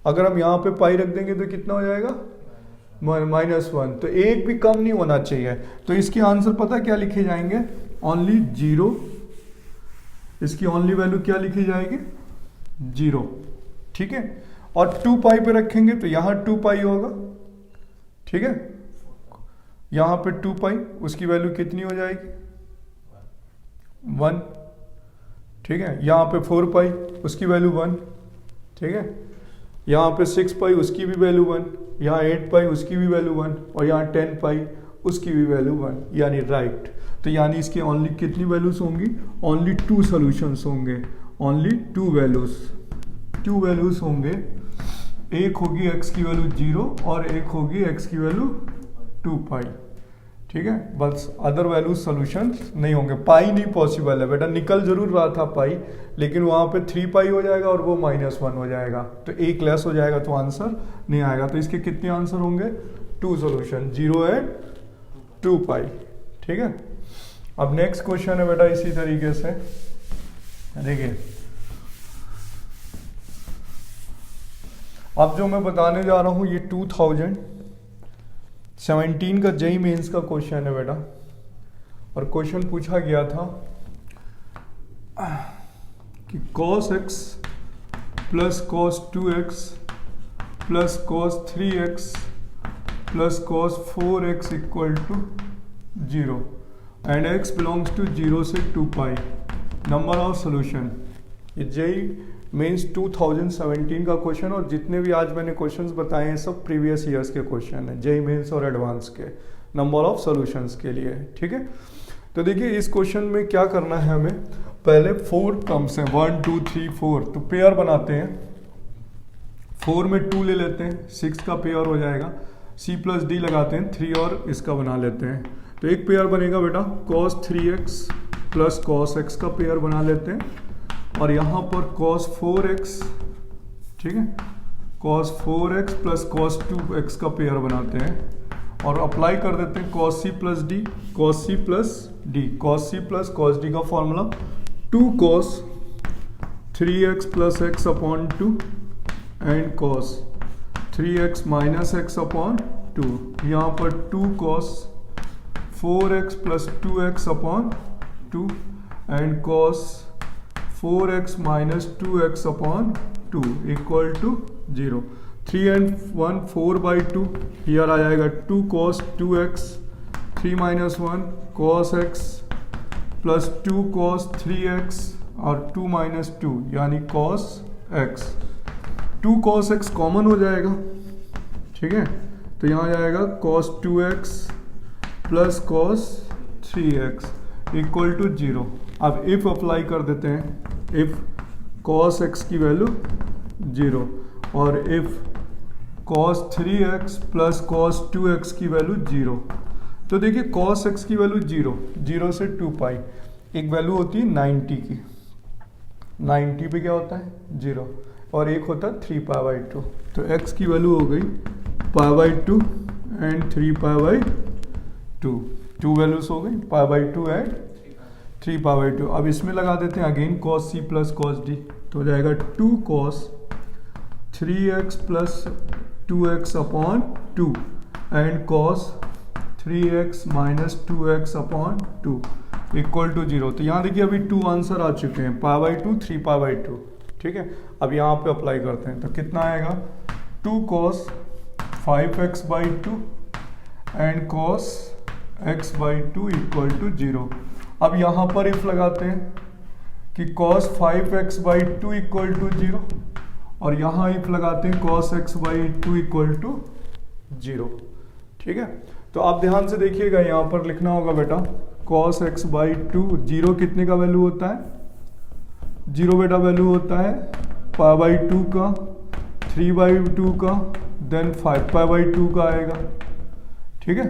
अगर हम यहाँ पे पाई रख देंगे तो कितना हो जाएगा -1। तो एक भी कम नहीं होना चाहिए। तो इसके आंसर पता क्या लिखे जाएंगे, ओनली 0, इसकी ओनली वैल्यू क्या लिखी जाएगी 0, ठीक है। और 2 पाई पे रखेंगे तो यहाँ 2 पाई होगा, ठीक है, यहाँ पे 2 पाई, उसकी वैल्यू कितनी हो जाएगी 1, ठीक है। यहाँ पे 4 पाई, उसकी वैल्यू 1, ठीक है। यहाँ पे 6 पाई, उसकी भी वैल्यू 1, यहाँ 8 पाई, उसकी भी वैल्यू 1, और यहाँ 10 पाई, उसकी भी वैल्यू 1, यानी राइट। तो यानी इसके ओनली कितनी वैल्यूज होंगी, ओनली 2 सॉल्यूशंस होंगे, ओनली 2 वैल्यूज होंगे। एक होगी x की वैल्यू 0 और एक होगी x की वैल्यू 2 पाई, ठीक है। बस अदर वैल्यू सोल्यूशन नहीं होंगे। पाई नहीं पॉसिबल है बेटा, निकल जरूर रहा था पाई, लेकिन वहाँ पे 3 पाई हो जाएगा और वो -1 हो जाएगा, तो एक लेस हो जाएगा, तो आंसर नहीं आएगा। तो इसके कितने आंसर होंगे 2 सॉल्यूशन, 0 एंड 2 पाई, ठीक है। अब नेक्स्ट क्वेश्चन है बेटा इसी तरीके से, देखिए अब जो मैं बताने जा रहा हूँ ये 2017 का जेईई मेंस का क्वेश्चन है बेटा। और क्वेश्चन पूछा गया था कि cos x plus cos 2x plus cos 3x plus cos 4x equal to 0 and x belongs to 0 से 2 पाई, नंबर ऑफ सोल्यूशन। ये जेईई मेंस 2017 का क्वेश्चन, और जितने भी आज मैंने क्वेश्चंस बताए हैं सब प्रीवियस ईयर्स के क्वेश्चन हैं, जेईई मेंस और एडवांस के नंबर ऑफ सॉल्यूशंस के लिए, ठीक है। तो देखिए इस क्वेश्चन में क्या करना है हमें, पहले 4 टर्म्स हैं 1 2 3 4, तो पेयर बनाते हैं। 4 में 2 ले लेते हैं, 6 का पेयर हो जाएगा, c प्लस d लगाते हैं, 3 और इसका बना लेते हैं। तो एक पेयर बनेगा बेटा cos 3x plus cos x का पेयर बना लेते हैं, और यहाँ पर cos 4x, ठीक है, cos 4x plus cos 2x का पेयर बनाते हैं, और अप्लाई कर देते हैं cos c plus d, cos c plus d, cos c plus cos d का formula 2 cos 3x plus x upon 2 and cos 3x minus x upon 2, यहाँ पर 2 cos 4x plus 2x upon 2 and cos 4x minus 2x upon 2 equal to 0। 3 and 1 4/2, here आ जाएगा 2 cos 2x, 3 minus 1 cos x plus 2 cos 3x और 2 minus 2 यानी cos x। 2 cos x common हो जाएगा, ठीक है, तो यहाँ आ जाएगा cos 2x plus cos 3x equal to 0। अब इफ अप्लाई कर देते हैं, इफ cos x की वैल्यू 0 और if cos 3x plus cos 2x की वैल्यू 0, तो देखिए cos x की वैल्यू 0 से 2 पाई, एक वैल्यू होती है 90 की, 90 पे क्या होता है 0, और एक होता है 3π/2, तो x की वैल्यू हो गई π/2 एंड 3π/2, 2 वैल्यूज हो गई π/2 एंड 3π/2। अब इसमें लगा देते हैं again cos c plus cos d, तो हो जाएगा 2 cos 3x plus 2x upon 2 and cos 3x minus 2x upon 2 equal to 0। तो यहाँ देखिए अभी 2 आंसर आ चुके हैं, π/2 3π/2, ठीक है। अब यहाँ पे अप्लाई करते हैं, तो कितना आएगा 2 cos 5x/2 and cos x by two equal to 0। अब यहाँ पर इफ लगाते हैं कि cos 5x by two equal to 0, और यहाँ इफ लगाते हैं cos x by two equal to 0। ठीक है, तो आप ध्यान से देखिएगा, यहाँ पर लिखना होगा बेटा cos x बाई टू, 0 कितने का वैल्यू होता है, 0 बेटा वैल्यू होता है पाई बाई टू का, 3 बाई टू का, देन 5 पाई बाई टू का आएगा। ठीक है,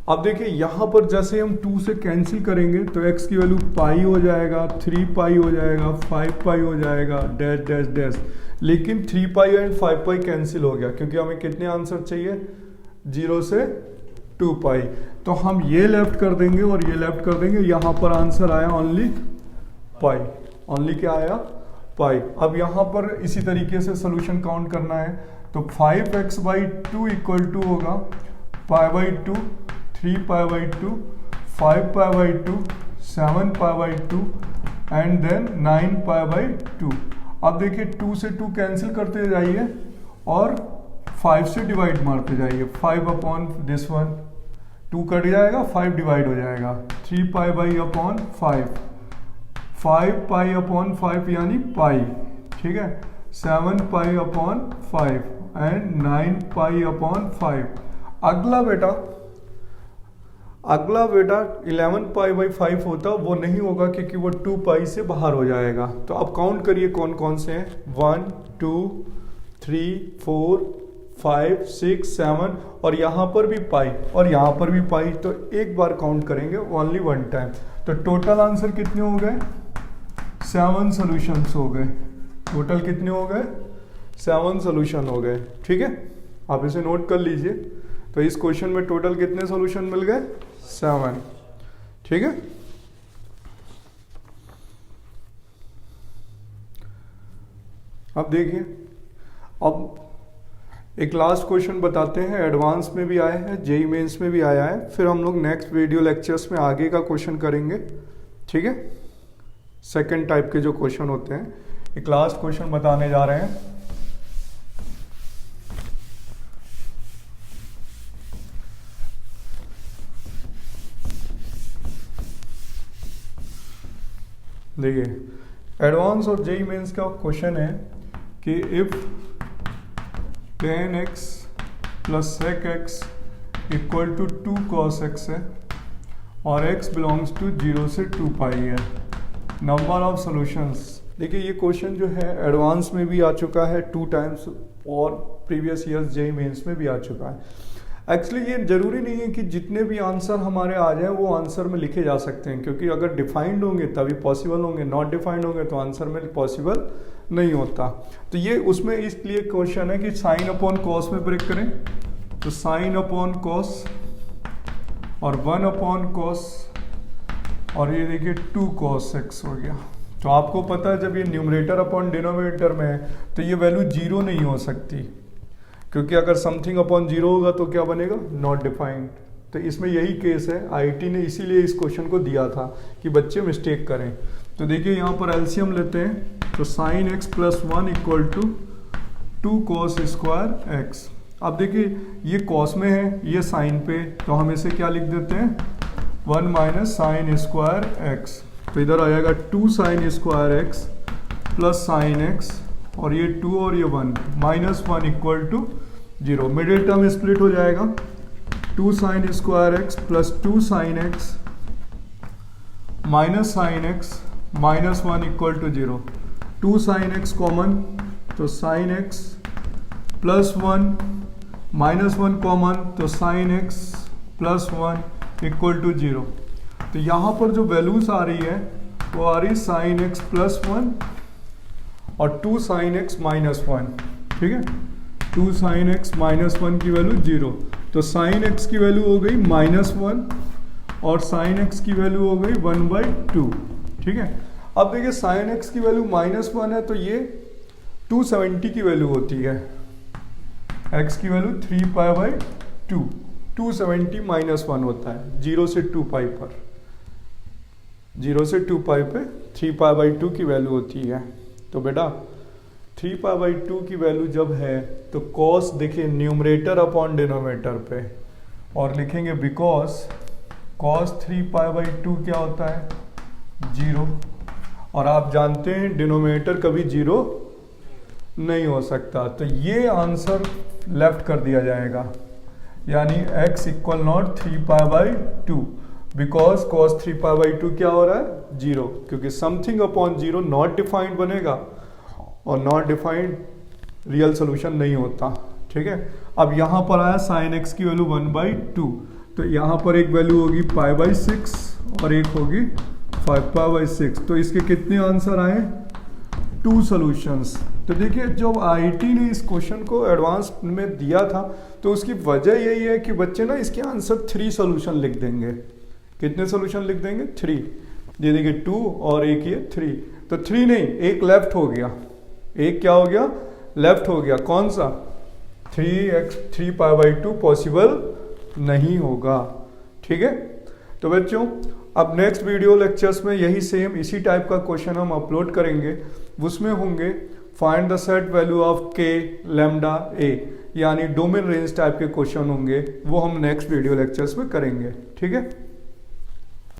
अब देखिए यहाँ पर जैसे हम 2 से कैंसिल करेंगे तो x की वैल्यू पाई हो जाएगा, 3 पाई हो जाएगा, 5 पाई हो जाएगा, डैश डैश डैश। लेकिन 3 पाई एंड 5 पाई कैंसिल हो गया, क्योंकि हमें कितने आंसर चाहिए, 0 से 2 पाई। तो हम ये लेफ्ट कर देंगे और ये लेफ्ट कर देंगे, यहाँ पर आंसर आया ओनली पाई, ओनली क्या आया, पाई। अब यहाँ पर इसी तरीके से सोल्यूशन काउंट करना है, तो 5x by two equal to होगा pi by two, 3 pi by two, 5 pi by two, 7 pi by two and then 9 pi by two. अब देखिए 2 से 2 कैंसिल करते जाइए और 5 से डिवाइड मारते जाइए, 5 अपॉन दिस वन, 2 कट जाएगा, 5 डिवाइड हो जाएगा, 3 pi by upon 5, 5 pi upon 5 यानी पाई। ठीक है, 7 pi upon 5 and 9 pi upon 5। अगला बेटा 11 पाई बाई 5 होता, वो नहीं होगा क्योंकि वो 2 पाई से बाहर हो जाएगा। तो अब काउंट करिए कौन कौन से हैं, 1 2 3 4 5 6 7, और यहाँ पर भी पाई और यहाँ पर भी पाई, तो एक बार काउंट करेंगे ओनली वन टाइम। तो टोटल आंसर कितने हो गए, 7 सॉल्यूशंस हो गए। टोटल कितने हो गए, 7 सॉल्यूशन हो गए। ठीक है, आप इसे नोट कर लीजिए। तो इस क्वेश्चन में टोटल कितने सॉल्यूशन मिल गए, 7। ठीक है, अब देखिए, अब एक लास्ट क्वेश्चन बताते हैं, एडवांस में भी आया है, जेई मेंस में भी आया है, फिर हम लोग नेक्स्ट वीडियो लेक्चर्स में आगे का क्वेश्चन करेंगे। ठीक है, सेकंड टाइप के जो क्वेश्चन होते हैं, एक लास्ट क्वेश्चन बताने जा रहे हैं। देखिए, एडवांस और जेई मेंस का क्वेश्चन है कि if tan x plus sec x equal to 2 cos x है और x बिलोंग्स टू 0 से 2 पाई है, नंबर ऑफ सॉल्यूशंस। देखिए, ये क्वेश्चन जो है एडवांस में भी आ चुका है 2 टाइम्स और प्रीवियस ईयर्स जेई मेंस में भी आ चुका है। एक्चुअली ये जरूरी नहीं है कि जितने भी आंसर हमारे आ जाए वो आंसर में लिखे जा सकते हैं, क्योंकि अगर डिफाइंड होंगे तभी पॉसिबल होंगे, नॉट डिफाइंड होंगे तो आंसर में पॉसिबल नहीं होता। तो ये उसमें इसलिए क्वेश्चन है कि साइन अपॉन कॉस में ब्रेक करें, तो साइन अपॉन कॉस और 1 अपॉन कॉस, और ये देखिए 2 cos x हो गया। तो आपको पता है जब ये न्यूमरेटर अपॉन डिनोमिनेटर में है तो ये वैल्यू 0 नहीं हो सकती, क्योंकि अगर समथिंग अपॉन 0 होगा तो क्या बनेगा, नॉट डिफाइंड। तो इसमें यही केस है, आईआईटी ने इसीलिए इस क्वेश्चन को दिया था कि बच्चे मिस्टेक करें। तो देखिए यहाँ पर एलसीएम लेते हैं, तो sine x plus 1 equal to 2 cos square x. अब देखिए ये कॉस में है, ये साइन पे, तो हम इसे क्या लिख देते हैं, 1 माइनस साइन स्क्वायर एक्स। तो इधर आ जाएगा 2 sine square x plus sine x, और ये 2 और ये 1 minus 1 equal to 0। Middle term split हो जाएगा, 2 sine square x plus 2 sine x minus sine x minus 1 equal to 0। 2 sine x common, तो sine x plus 1 minus 1 common, तो sine x plus 1 equal to 0। तो यहाँ पर जो values आ रही है वो आ रही साइन एक्स प्लस 1 और 2 साइन एक्स माइनस 1। ठीक है, 2 साइन एक्स माइनस 1 की वैल्यू 0, तो साइन एक्स की वैल्यू हो गई -1 और साइन एक्स की वैल्यू हो गई 1/2। ठीक है, अब देखिए साइन एक्स की वैल्यू -1 है तो ये 270 की वैल्यू होती है, एक्स की वैल्यू 3π/2, 270 -1 होता है 0 से 2 पाई पर, 0 से 2 पाई पे 3π/2 की वैल्यू होती है। तो बेटा 3π/2 की वैल्यू जब है तो कॉस देखिए न्यूमरेटर अपॉन डिनोमिनेटर पे, और लिखेंगे बिकॉज कॉस 3π/2 क्या होता है 0, और आप जानते हैं डिनोमिनेटर कभी 0 नहीं हो सकता, तो ये आंसर लेफ्ट कर दिया जाएगा, यानी x equal not 3π/2 because cos 3π/2 क्या हो रहा है 0, क्योंकि समथिंग अपॉन 0 नॉट डिफाइंड बनेगा और नॉट डिफाइंड रियल सोल्यूशन नहीं होता। ठीक है, अब यहाँ पर आया sin x की वैल्यू 1/2, तो यहाँ पर एक वैल्यू होगी π/6 और एक होगी 5π/6, तो इसके कितने आंसर आए 2 सॉल्यूशंस। तो देखिए जब आईआईटी ने इस क्वेश्चन को एडवांस में दिया था तो उसकी वजह यही है कि बच्चे ना इसके आंसर 3 सॉल्यूशन लिख देंगे। कितने सॉल्यूशन लिख देंगे 3, ये देखिए 2 और एक ये 3, तो 3 नहीं एक लेफ्ट हो गया, एक क्या हो गया लेफ्ट हो गया, कौन सा 3π/2 पॉसिबल नहीं होगा। ठीक है, तो बच्चों अब नेक्स्ट वीडियो लेक्चर्स में यही सेम इसी टाइप का क्वेश्चन हम अपलोड करेंगे, उसमें होंगे find the set value of k lambda a, यानी डोमेन रेंज टाइप के क्वेश्चन होंगे, वो हम नेक्स्ट वीडियो लेक्चर्स में करेंगे। ठीक है।